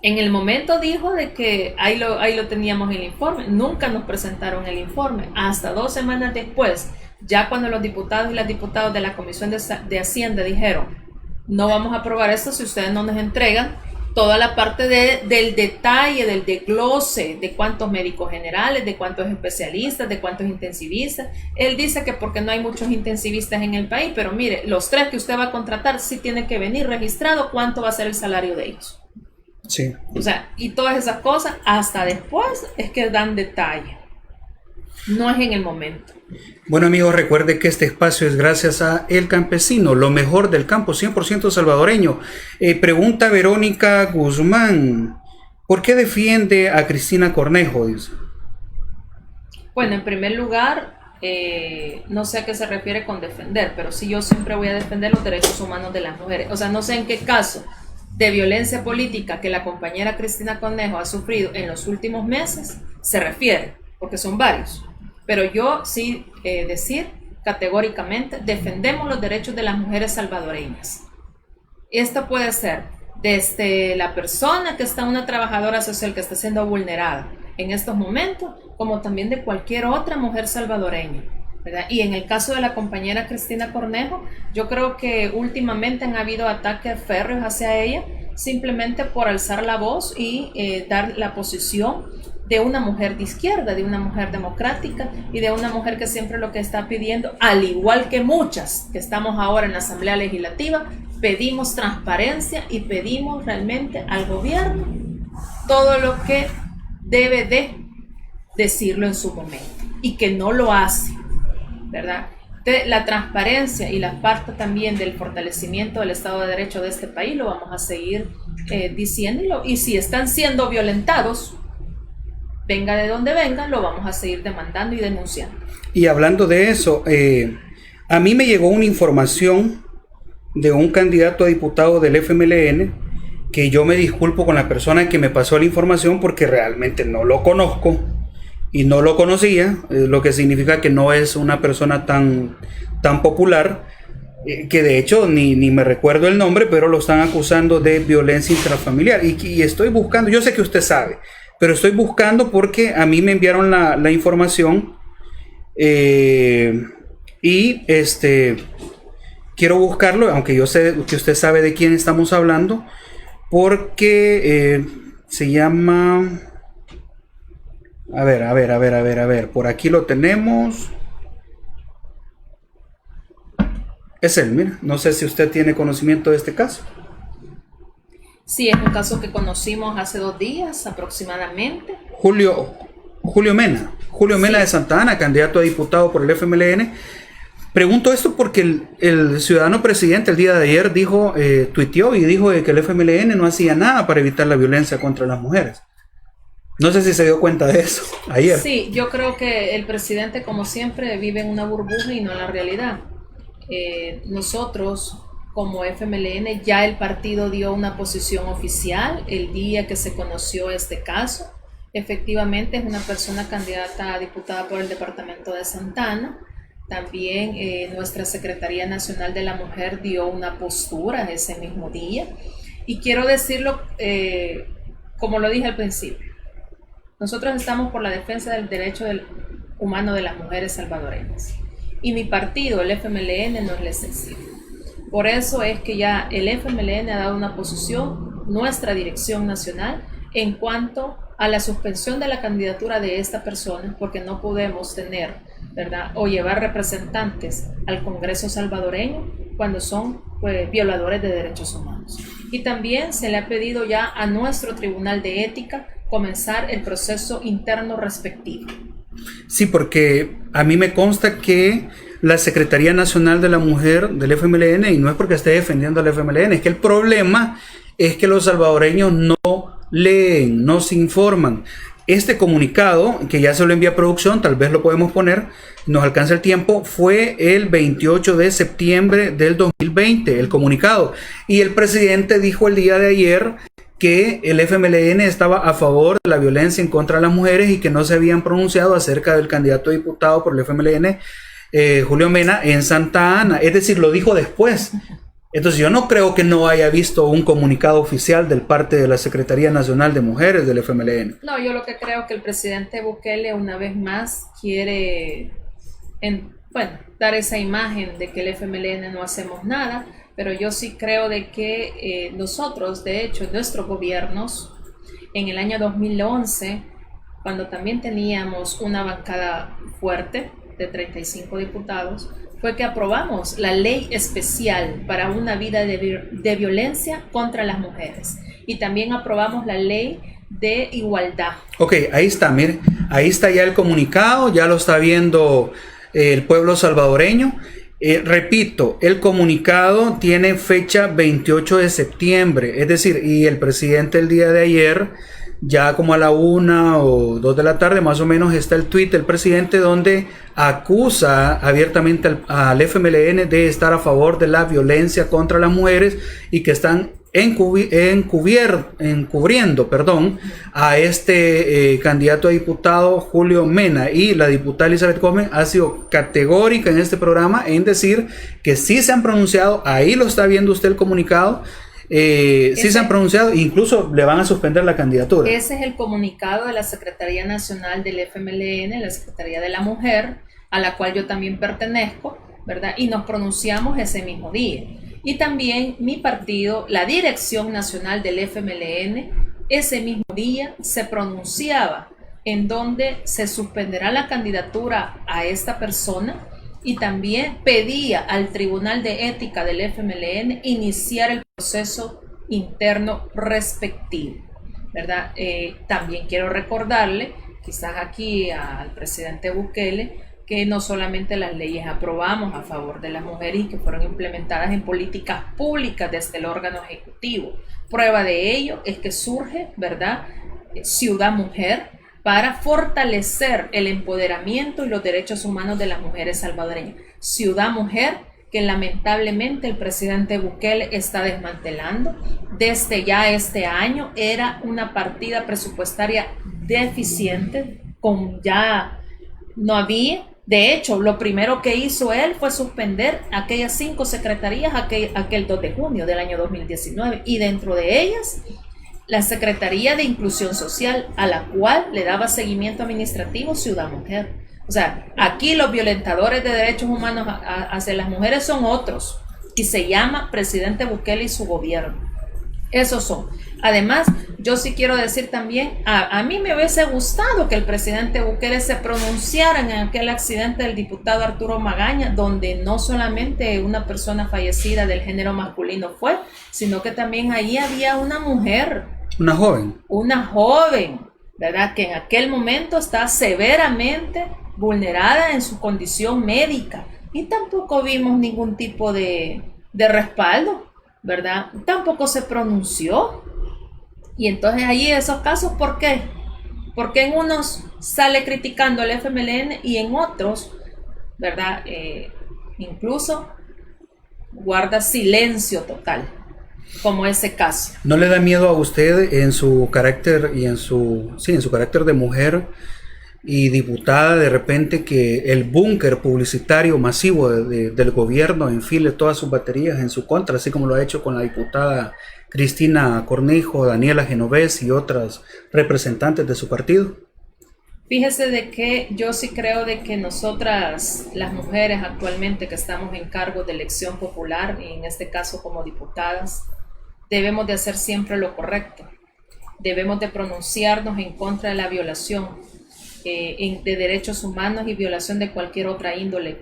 En el momento dijo de que ahí lo teníamos en el informe. Nunca nos presentaron el informe. Hasta 2 semanas después, ya cuando los diputados y las diputadas de la Comisión de Hacienda dijeron, no vamos a aprobar esto si ustedes no nos entregan toda la parte del detalle, del desglose de cuántos médicos generales, de cuántos especialistas, de cuántos intensivistas. Él dice que porque no hay muchos intensivistas en el país, pero mire, los 3 que usted va a contratar sí tiene que venir registrado cuánto va a ser el salario de ellos. Sí. O sea, y todas esas cosas hasta después es que dan detalle. No es en el momento. Bueno, amigos, recuerde que este espacio es gracias a El Campesino, lo mejor del campo, 100% salvadoreño. Pregunta Verónica Guzmán, ¿por qué defiende a Cristina Cornejo? Dice. Bueno, en primer lugar, no sé a qué se refiere con defender, pero sí yo siempre voy a defender los derechos humanos de las mujeres. O sea, no sé en qué caso de violencia política que la compañera Cristina Cornejo ha sufrido en los últimos meses se refiere, porque son varios. Pero yo sí decir categóricamente, defendemos los derechos de las mujeres salvadoreñas. Esto puede ser desde la persona que está, una trabajadora social que está siendo vulnerada en estos momentos, como también de cualquier otra mujer salvadoreña, ¿verdad? Y en el caso de la compañera Cristina Cornejo, yo creo que últimamente han habido ataques férreos hacia ella, simplemente por alzar la voz y dar la posición de una mujer de izquierda, de una mujer democrática y de una mujer que siempre lo que está pidiendo, al igual que muchas que estamos ahora en la Asamblea Legislativa, pedimos transparencia y pedimos realmente al gobierno todo lo que debe de decirlo en su momento y que no lo hace, ¿verdad? La transparencia y la parte también del fortalecimiento del Estado de Derecho de este país lo vamos a seguir diciéndolo, y si están siendo violentados, venga de donde venga, lo vamos a seguir demandando y denunciando. Y hablando de eso, a mí me llegó una información de un candidato a diputado del FMLN, que yo me disculpo con la persona que me pasó la información porque realmente no lo conozco y no lo conocía, lo que significa que no es una persona tan popular, que de hecho ni me recuerdo el nombre, pero lo están acusando de violencia intrafamiliar. Y estoy buscando, yo sé que usted sabe, pero estoy buscando porque a mí me enviaron la información y quiero buscarlo, aunque yo sé que usted sabe de quién estamos hablando, porque se llama... A ver, por aquí lo tenemos. Es él, mira, no sé si usted tiene conocimiento de este caso. Sí, es un caso que conocimos hace 2 días aproximadamente. Julio Mena sí. De Santa Ana, candidato a diputado por el FMLN. Pregunto esto porque el ciudadano presidente el día de ayer tuiteó y dijo que el FMLN no hacía nada para evitar la violencia contra las mujeres. No sé si se dio cuenta de eso ayer. Sí, yo creo que el presidente, como siempre, vive en una burbuja y no en la realidad. Nosotros, como FMLN, ya el partido dio una posición oficial el día que se conoció este caso. Efectivamente, es una persona candidata a diputada por el departamento de Santa Ana. También nuestra Secretaría Nacional de la Mujer dio una postura ese mismo día. Y quiero decirlo, como lo dije al principio, nosotros estamos por la defensa del derecho humano de las mujeres salvadoreñas. Y mi partido, el FMLN, no es la excepción. Por eso es que ya el FMLN ha dado una posición, nuestra dirección nacional, en cuanto a la suspensión de la candidatura de esta persona, porque no podemos tener, ¿verdad?, o llevar representantes al Congreso salvadoreño cuando son violadores de derechos humanos. Y también se le ha pedido ya a nuestro Tribunal de Ética comenzar el proceso interno respectivo. Sí, porque a mí me consta que la Secretaría Nacional de la Mujer del FMLN, y no es porque esté defendiendo al FMLN, es que el problema es que los salvadoreños no leen, no se informan. Este comunicado, que ya se lo envía a producción, tal vez lo podemos poner, nos alcanza el tiempo, fue el 28 de septiembre del 2020, el comunicado. Y el presidente dijo el día de ayer que el FMLN estaba a favor de la violencia en contra de las mujeres y que no se habían pronunciado acerca del candidato a diputado por el FMLN, Julio Mena, en Santa Ana. Es decir, lo dijo después. Entonces yo no creo que no haya visto un comunicado oficial del parte de la Secretaría Nacional de Mujeres del FMLN. No, yo lo que creo que el presidente Bukele una vez más quiere dar esa imagen de que el FMLN no hacemos nada, pero yo sí creo de que nosotros, de hecho, nuestros gobiernos, en el año 2011, cuando también teníamos una bancada fuerte de 35 diputados, fue que aprobamos la ley especial para una vida de violencia contra las mujeres. Y también aprobamos la ley de igualdad. Ok, ahí está, mire, ahí está ya el comunicado, ya lo está viendo el pueblo salvadoreño. Repito, el comunicado tiene fecha 28 de septiembre, es decir, y el presidente el día de ayer, ya como a la 1 o 2 de la tarde más o menos, está el tuit del presidente donde acusa abiertamente al FMLN de estar a favor de la violencia contra las mujeres y que están encubriendo a este candidato a diputado Julio Mena. Y la diputada Elizabeth Gómez ha sido categórica en este programa en decir que sí se han pronunciado, ahí lo está viendo usted el comunicado, sí se han pronunciado, incluso le van a suspender la candidatura. Ese es el comunicado de la Secretaría Nacional del FMLN, la Secretaría de la Mujer, a la cual yo también pertenezco, ¿verdad? Y nos pronunciamos ese mismo día. Y también mi partido, la Dirección Nacional del FMLN, ese mismo día se pronunciaba en donde se suspenderá la candidatura a esta persona y también pedía al Tribunal de Ética del FMLN iniciar el proceso interno respectivo. ¿verdad? También quiero recordarle, quizás aquí al presidente Bukele, que no solamente las leyes aprobamos a favor de las mujeres y que fueron implementadas en políticas públicas desde el órgano ejecutivo. Prueba de ello es que surge, ¿verdad?, Ciudad Mujer, para fortalecer el empoderamiento y los derechos humanos de las mujeres salvadoreñas. Ciudad Mujer, que lamentablemente el presidente Bukele está desmantelando. Desde ya este año era una partida presupuestaria deficiente, con ya no había. De hecho, lo primero que hizo él fue suspender aquellas 5 secretarías aquel 2 de junio del año 2019, y dentro de ellas la Secretaría de Inclusión Social, a la cual le daba seguimiento administrativo Ciudad Mujer. O sea, aquí los violentadores de derechos humanos hacia las mujeres son otros, y se llama presidente Bukele y su gobierno. Esos son. Además, yo sí quiero decir también, a mí me hubiese gustado que el presidente Bukele se pronunciara en aquel accidente del diputado Arturo Magaña, donde no solamente una persona fallecida del género masculino fue, sino que también allí había una mujer. Una joven. Una joven, ¿verdad?, que en aquel momento está severamente vulnerada en su condición médica, y tampoco vimos ningún tipo de respaldo, ¿verdad? Tampoco se pronunció. Y entonces ahí esos casos, ¿por qué? Porque en unos sale criticando al FMLN y en otros, ¿verdad?, incluso guarda silencio total, como ese caso. ¿No le da miedo a usted en su carácter y en su carácter de mujer y diputada, de repente, que el búnker publicitario masivo del gobierno enfile todas sus baterías en su contra, así como lo ha hecho con la diputada Cristina Cornejo, Daniela Genovés y otras representantes de su partido? Fíjese de que yo sí creo de que nosotras, las mujeres actualmente que estamos en cargo de elección popular, y en este caso como diputadas, debemos de hacer siempre lo correcto. Debemos de pronunciarnos en contra de la violación de derechos humanos y violación de cualquier otra índole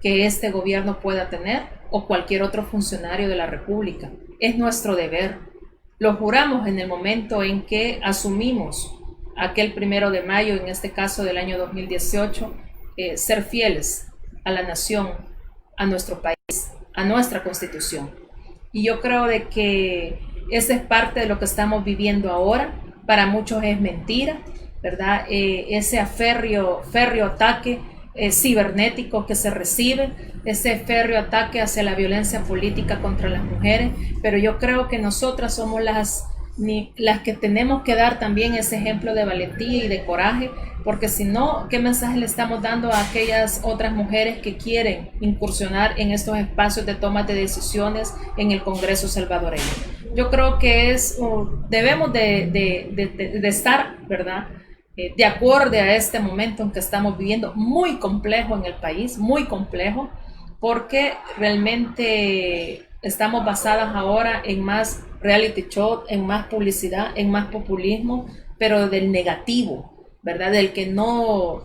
que este gobierno pueda tener o cualquier otro funcionario de la República. Es nuestro deber. Lo juramos en el momento en que asumimos aquel 1 de mayo, en este caso del año 2018, ser fieles a la nación, a nuestro país, a nuestra Constitución. Y yo creo de que esa es parte de lo que estamos viviendo ahora. Para muchos es mentira, ¿verdad? Ese férreo ataque cibernético que se recibe, ese férreo ataque hacia la violencia política contra las mujeres, pero yo creo que nosotras somos las que tenemos que dar también ese ejemplo de valentía y de coraje, porque si no, ¿qué mensaje le estamos dando a aquellas otras mujeres que quieren incursionar en estos espacios de toma de decisiones en el Congreso salvadoreño? Yo creo que debemos de estar, ¿verdad?, de acuerdo a este momento en que estamos viviendo, muy complejo en el país, muy complejo, porque realmente estamos basadas ahora en más reality show, en más publicidad, en más populismo, pero del negativo, ¿verdad? Del que no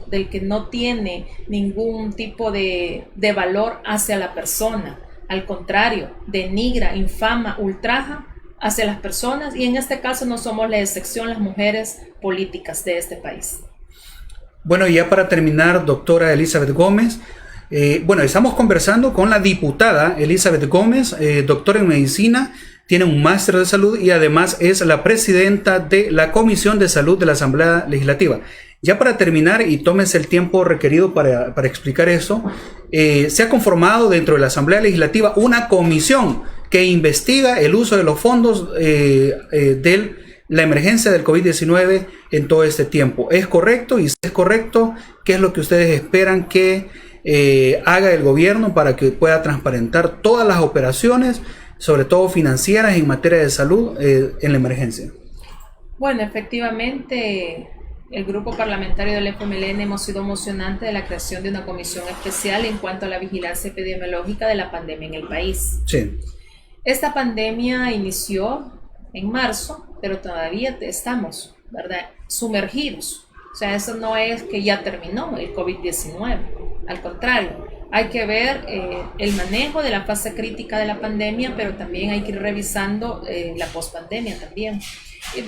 tiene ningún tipo de valor hacia la persona. Al contrario, denigra, infama, ultraja hacia las personas, y en este caso no somos la excepción las mujeres políticas de este país. Bueno, y ya para terminar, doctora Elizabeth Gómez, estamos conversando con la diputada Elizabeth Gómez, doctora en medicina, tiene un máster de salud y además es la presidenta de la Comisión de Salud de la Asamblea Legislativa. Ya para terminar, y tómese el tiempo requerido para explicar eso, se ha conformado dentro de la Asamblea Legislativa una comisión que investiga el uso de los fondos de la emergencia del COVID-19 en todo este tiempo. ¿Es correcto? Y si es correcto, ¿qué es lo que ustedes esperan que haga el gobierno para que pueda transparentar todas las operaciones, sobre todo financieras, en materia de salud en la emergencia? Bueno, efectivamente, el grupo parlamentario del FMLN hemos sido emocionantes de la creación de una comisión especial en cuanto a la vigilancia epidemiológica de la pandemia en el país. Sí. Esta pandemia inició en marzo, pero todavía estamos, ¿verdad?, sumergidos. O sea, eso no es que ya terminó el COVID-19, al contrario, hay que ver el manejo de la fase crítica de la pandemia, pero también hay que ir revisando la pospandemia también.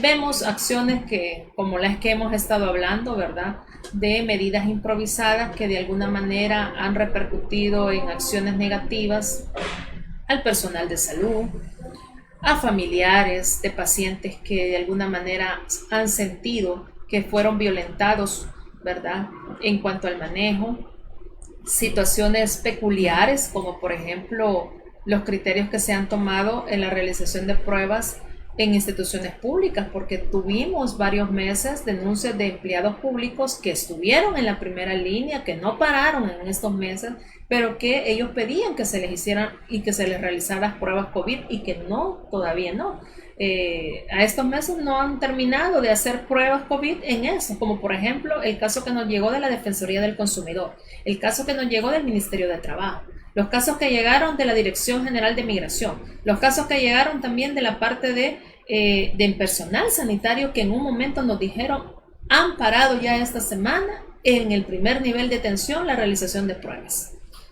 vemos acciones que, como las que hemos estado hablando, ¿verdad? De medidas improvisadas que de alguna manera han repercutido en acciones negativas al personal de salud, a familiares de pacientes que de alguna manera han sentido que fueron violentados, ¿verdad? En cuanto al manejo, situaciones peculiares como por ejemplo los criterios que se han tomado en la realización de pruebas en instituciones públicas, porque tuvimos varios meses denuncias de empleados públicos que estuvieron en la primera línea, que no pararon en estos meses, pero que ellos pedían que se les hicieran y que se les realizaran las pruebas COVID y que no, todavía no. A estos meses no han terminado de hacer pruebas COVID en eso, como por ejemplo el caso que nos llegó de la Defensoría del Consumidor, el caso que nos llegó del Ministerio de Trabajo, los casos que llegaron de la Dirección General de Migración, los casos que llegaron también de la parte de personal sanitario que en un momento nos dijeron han parado ya esta semana en el primer nivel de atención la realización de pruebas.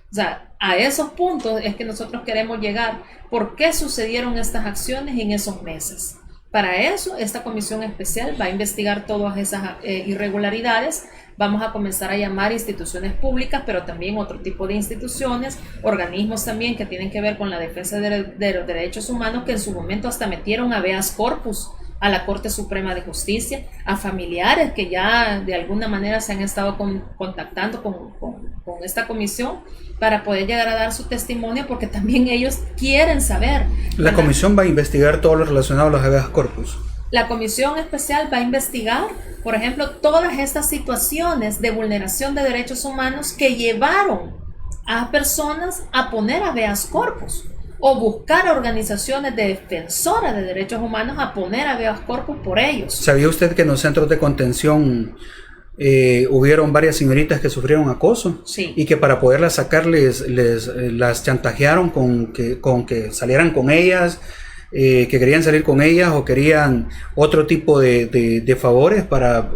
O sea, a esos puntos es que nosotros queremos llegar. ¿Por qué sucedieron estas acciones en esos meses? Para eso, esta comisión especial va a investigar todas esas irregularidades. Vamos a comenzar a llamar instituciones públicas, pero también otro tipo de instituciones, organismos también que tienen que ver con la defensa de los derechos humanos, que en su momento hasta metieron habeas corpus a la Corte Suprema de Justicia, a familiares que ya de alguna manera se han estado contactando con esta comisión para poder llegar a dar su testimonio, porque también ellos quieren saber. La comisión va a investigar todo lo relacionado a los habeas corpus. La comisión especial va a investigar, por ejemplo, todas estas situaciones de vulneración de derechos humanos que llevaron a personas a poner habeas corpus o buscar a organizaciones de defensoras de derechos humanos a poner habeas corpus por ellos. ¿Sabía usted que en los centros de contención hubieron varias señoritas que sufrieron acoso? Sí. Y que para poderlas sacar las chantajearon con que salieran con ellas, que querían salir con ellas o querían otro tipo de favores para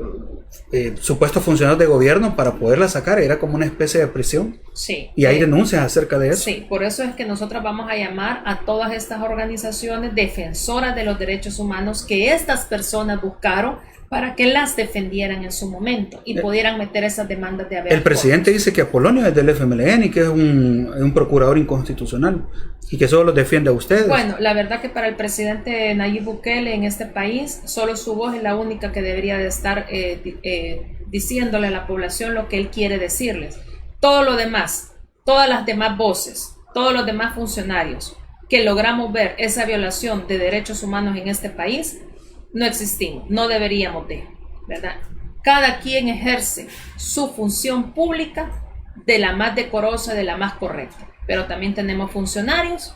supuestos funcionarios de gobierno para poderlas sacar? Era como una especie de prisión. Sí. Y hay denuncias acerca de eso. Sí, por eso es que nosotros vamos a llamar a todas estas organizaciones defensoras de los derechos humanos que estas personas buscaron para que las defendieran en su momento y pudieran meter esas demandas de habeas corpus. El presidente dice que Apolonio es del FMLN y que es un procurador inconstitucional y que solo los defiende a ustedes. Bueno, la verdad que para el presidente Nayib Bukele en este país, solo su voz es la única que debería de estar diciéndole a la población lo que él quiere decirles. Todo lo demás, todas las demás voces, todos los demás funcionarios que logramos ver esa violación de derechos humanos en este país, no existimos, no deberíamos de, ¿verdad? Cada quien ejerce su función pública de la más decorosa, de la más correcta, pero también tenemos funcionarios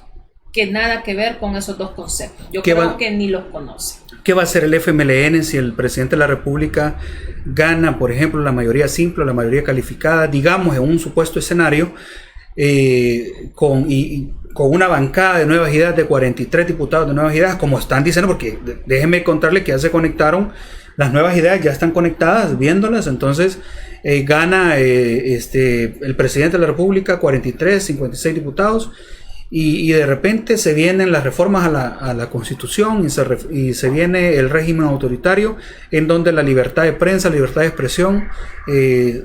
que nada que ver con esos dos conceptos. Yo creo que ni los conocen. ¿Qué va a hacer el FMLN si el presidente de la República gana, por ejemplo, la mayoría simple o la mayoría calificada, digamos, en un supuesto escenario, con una bancada de Nuevas Ideas de 43 diputados de Nuevas Ideas, como están diciendo, porque déjenme contarle que ya se conectaron, las Nuevas Ideas ya están conectadas, viéndolas, entonces gana el presidente de la República 43, 56 diputados, y de repente se vienen las reformas a la Constitución y se viene el régimen autoritario en donde la libertad de prensa, la libertad de expresión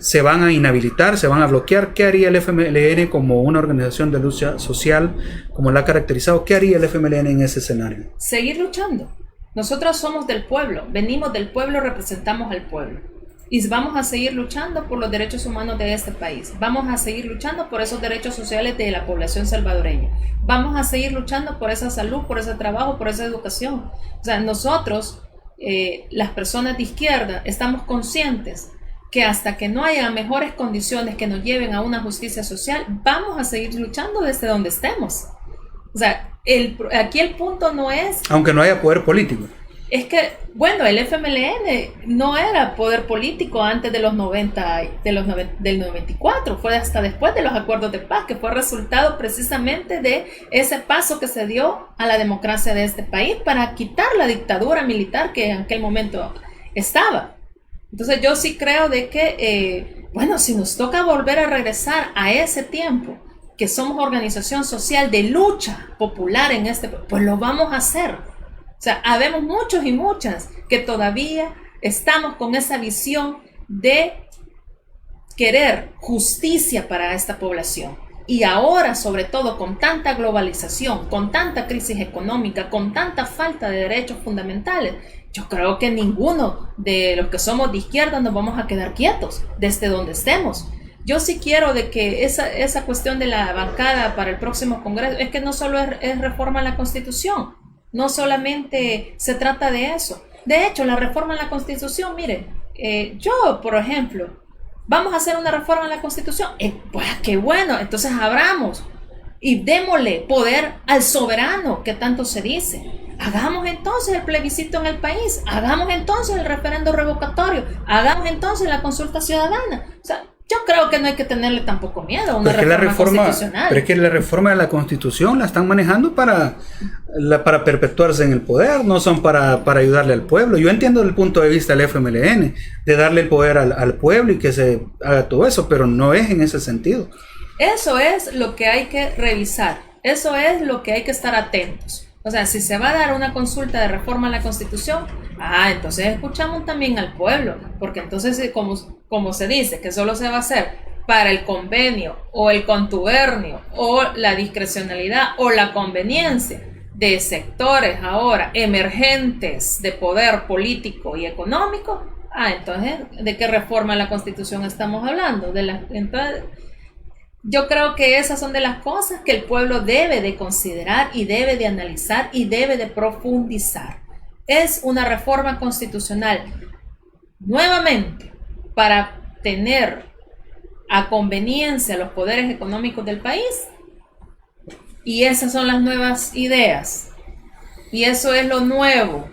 se van a inhabilitar, se van a bloquear. ¿Qué haría el FMLN como una organización de lucha social, como la ha caracterizado? ¿Qué haría el FMLN en ese escenario? Seguir luchando. Nosotros somos del pueblo, venimos del pueblo, representamos al pueblo. Y vamos a seguir luchando por los derechos humanos de este país. Vamos a seguir luchando por esos derechos sociales de la población salvadoreña. Vamos a seguir luchando por esa salud, por ese trabajo, por esa educación. O sea, nosotros, las personas de izquierda, estamos conscientes que hasta que no haya mejores condiciones que nos lleven a una justicia social, vamos a seguir luchando desde donde estemos. O sea, aquí el punto no es... Aunque no haya poder político. Es que, bueno, el FMLN no era poder político antes de los 90, del 94, fue hasta después de los acuerdos de paz, que fue resultado precisamente de ese paso que se dio a la democracia de este país para quitar la dictadura militar que en aquel momento estaba. Entonces yo sí creo de que, bueno, si nos toca volver a regresar a ese tiempo, que somos organización social de lucha popular en este, pues lo vamos a hacer. O sea, habemos muchos y muchas que todavía estamos con esa visión de querer justicia para esta población. Y ahora, sobre todo, con tanta globalización, con tanta crisis económica, con tanta falta de derechos fundamentales, yo creo que ninguno de los que somos de izquierda nos vamos a quedar quietos desde donde estemos. Yo sí quiero de que esa cuestión de la bancada para el próximo Congreso, es que no solo es reforma a la Constitución, no solamente se trata de eso. De hecho, la reforma a la Constitución, miren, yo, por ejemplo, vamos a hacer una reforma a la Constitución, pues qué bueno, entonces abramos y démosle poder al soberano que tanto se dice. Hagamos entonces el plebiscito en el país, hagamos entonces el referendo revocatorio, hagamos entonces la consulta ciudadana. O sea, yo creo que no hay que tenerle tampoco miedo a una reforma constitucional. Pero es que la reforma de la Constitución la están manejando para perpetuarse en el poder, no son para ayudarle al pueblo. Yo entiendo el punto de vista del FMLN, de darle el poder al pueblo y que se haga todo eso, pero no es en ese sentido. Eso es lo que hay que revisar, eso es lo que hay que estar atentos. O sea, si se va a dar una consulta de reforma a la Constitución, entonces escuchamos también al pueblo, porque entonces como se dice que solo se va a hacer para el convenio o el contubernio o la discrecionalidad o la conveniencia de sectores ahora emergentes de poder político y económico, entonces, ¿de qué reforma a la Constitución estamos hablando? Entonces, yo creo que esas son de las cosas que el pueblo debe de considerar y debe de analizar y debe de profundizar. Es una reforma constitucional nuevamente para tener a conveniencia los poderes económicos del país, y esas son las nuevas ideas y eso es lo nuevo.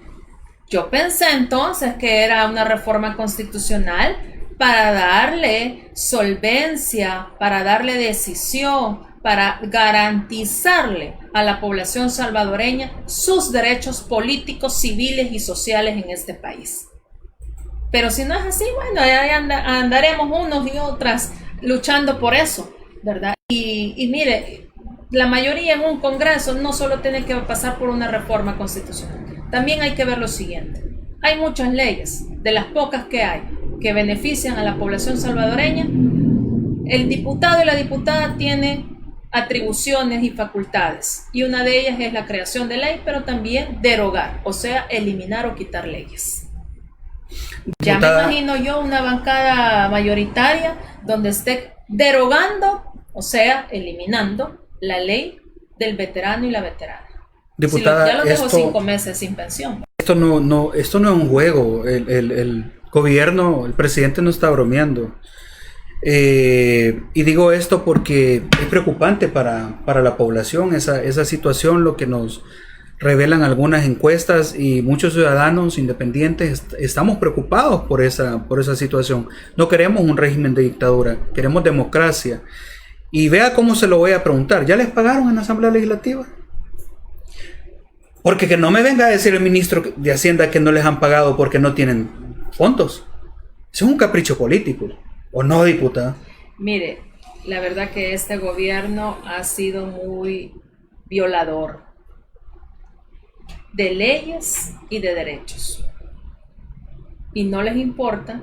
Yo pensé entonces que era una reforma constitucional para darle solvencia, para darle decisión, para garantizarle a la población salvadoreña sus derechos políticos, civiles y sociales en este país. Pero si no es así, bueno, ahí andaremos unos y otras luchando por eso, ¿verdad? Y mire, la mayoría en un Congreso no solo tiene que pasar por una reforma constitucional, también hay que ver lo siguiente. Hay muchas leyes, de las pocas que hay, que benefician a la población salvadoreña. El diputado y la diputada tienen atribuciones y facultades, y una de ellas es la creación de ley, pero también derogar, o sea, eliminar o quitar leyes. Ya me imagino yo una bancada mayoritaria donde esté derogando, o sea, eliminando la ley del veterano y la veterana. Diputada, ya lo dejó 5 meses sin pensión. Esto no es un juego. El gobierno, el presidente no está bromeando. Y digo esto porque es preocupante para la población esa situación, lo que nos revelan algunas encuestas, y muchos ciudadanos independientes estamos preocupados por esa situación. No queremos un régimen de dictadura, queremos democracia. Y vea cómo se lo voy a preguntar. ¿Ya les pagaron en la Asamblea Legislativa? Porque que no me venga a decir el ministro de Hacienda que no les han pagado porque no tienen fondos. Eso es un capricho político, ¿o no, diputada? Mire, la verdad que este gobierno ha sido muy violador de leyes y de derechos. Y no les importa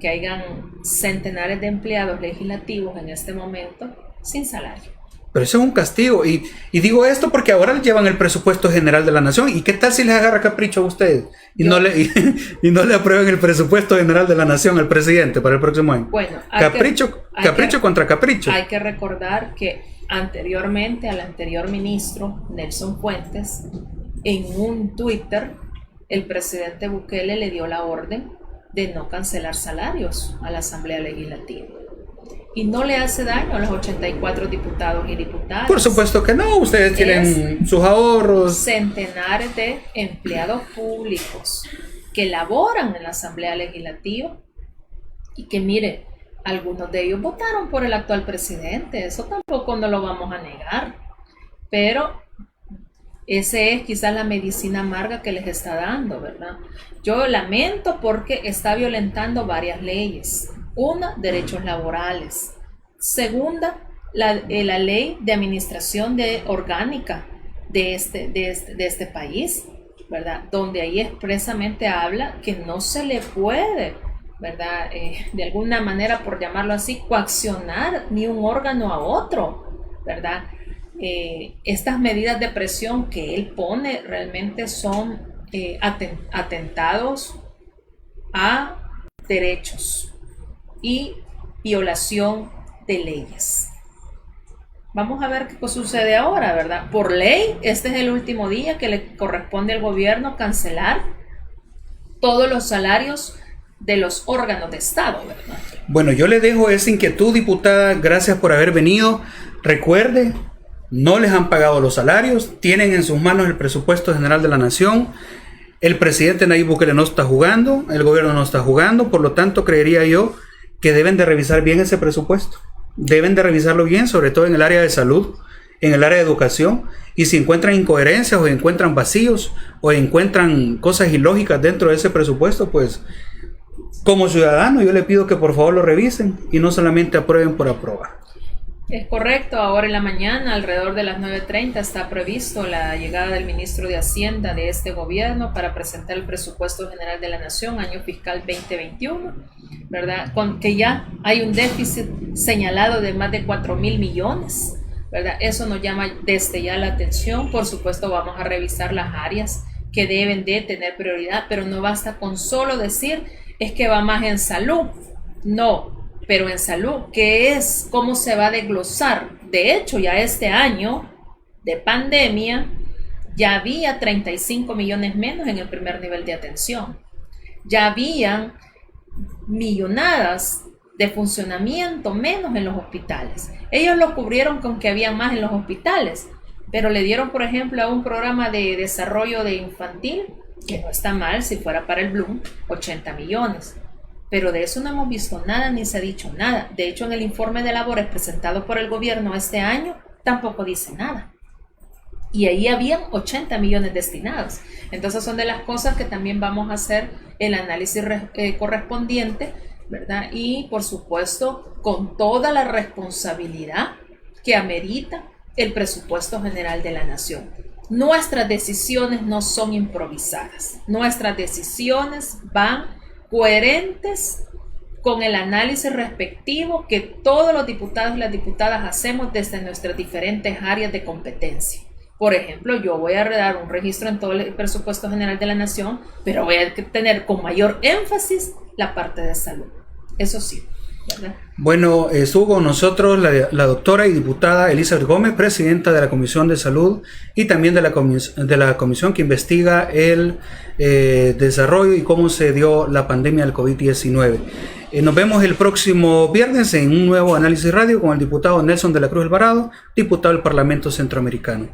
que hayan centenares de empleados legislativos en este momento sin salario. Pero eso es un castigo, y digo esto porque ahora llevan el presupuesto general de la nación. ¿Y qué tal si les agarra capricho a ustedes y no le aprueben el presupuesto general de la nación al presidente para el próximo año? Bueno, capricho contra capricho. Hay que recordar que anteriormente al anterior ministro Nelson Fuentes, en un Twitter, el presidente Bukele le dio la orden de no cancelar salarios a la Asamblea Legislativa. Y no le hace daño a los 84 diputados y diputadas. Por supuesto que no, ustedes tienen sus ahorros. Centenares de empleados públicos que laboran en la Asamblea Legislativa y que, mire, algunos de ellos votaron por el actual presidente, eso tampoco no lo vamos a negar, pero ese es quizás la medicina amarga que les está dando, ¿verdad? Yo lamento porque está violentando varias leyes. Una, derechos laborales. Segunda, la ley de administración orgánica de este país. ¿verdad? Donde ahí expresamente habla que no se le puede, ¿verdad? De alguna manera, por llamarlo así, coaccionar ni un órgano a otro, ¿verdad? Estas medidas de presión que él pone realmente son atentados a derechos y violación de leyes. Vamos a ver qué sucede ahora, ¿verdad? Por ley, este es el último día que le corresponde al gobierno cancelar todos los salarios de los órganos de Estado, ¿verdad? Bueno, yo le dejo esa inquietud, diputada. Gracias por haber venido. Recuerde, no les han pagado los salarios, tienen en sus manos el presupuesto general de la nación. El presidente Nayib Bukele no está jugando, el gobierno no está jugando, por lo tanto creería yo que deben de revisar bien ese presupuesto. Deben de revisarlo bien, sobre todo en el área de salud, en el área de educación, y si encuentran incoherencias o encuentran vacíos o encuentran cosas ilógicas dentro de ese presupuesto, pues como ciudadano yo le pido que por favor lo revisen y no solamente aprueben por aprobar. Es correcto, ahora en la mañana, alrededor de las 9:30, está previsto la llegada del ministro de Hacienda de este gobierno para presentar el presupuesto general de la Nación, año fiscal 2021, ¿verdad? Con que ya hay un déficit señalado de más de 4,000 millones, ¿verdad? Eso nos llama desde ya la atención. Por supuesto, vamos a revisar las áreas que deben de tener prioridad, pero no basta con solo decir es que va más en salud. No. Pero en salud, ¿qué es? ¿Cómo se va a desglosar? De hecho, ya este año de pandemia ya había 35 millones menos en el primer nivel de atención. Ya habían millonadas de funcionamiento menos en los hospitales. Ellos lo cubrieron con que había más en los hospitales, pero le dieron, por ejemplo, a un programa de desarrollo de infantil, que no está mal si fuera para el Bloom, 80 millones. Pero de eso no hemos visto nada ni se ha dicho nada. De hecho, en el informe de labores presentado por el gobierno este año, tampoco dice nada. Y ahí habían 80 millones destinados. Entonces son de las cosas que también vamos a hacer el análisis correspondiente, ¿verdad? Y por supuesto, con toda la responsabilidad que amerita el presupuesto general de la nación. Nuestras decisiones no son improvisadas. Nuestras decisiones van coherentes con el análisis respectivo que todos los diputados y las diputadas hacemos desde nuestras diferentes áreas de competencia. Por ejemplo, yo voy a dar un registro en todo el presupuesto general de la nación, pero voy a tener con mayor énfasis la parte de salud. Eso sí, ¿verdad? Bueno, estuvo con nosotros la doctora y diputada Elizabeth Gómez, presidenta de la Comisión de Salud y también de la comisión que investiga el desarrollo y cómo se dio la pandemia del COVID-19. Nos vemos el próximo viernes en un nuevo análisis radio con el diputado Nelson de la Cruz Alvarado, diputado del Parlamento Centroamericano.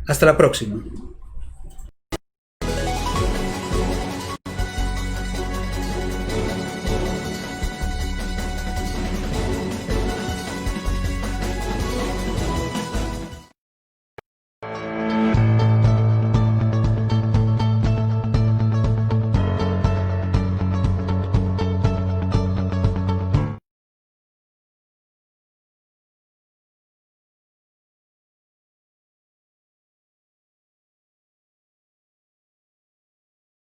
Hasta la próxima.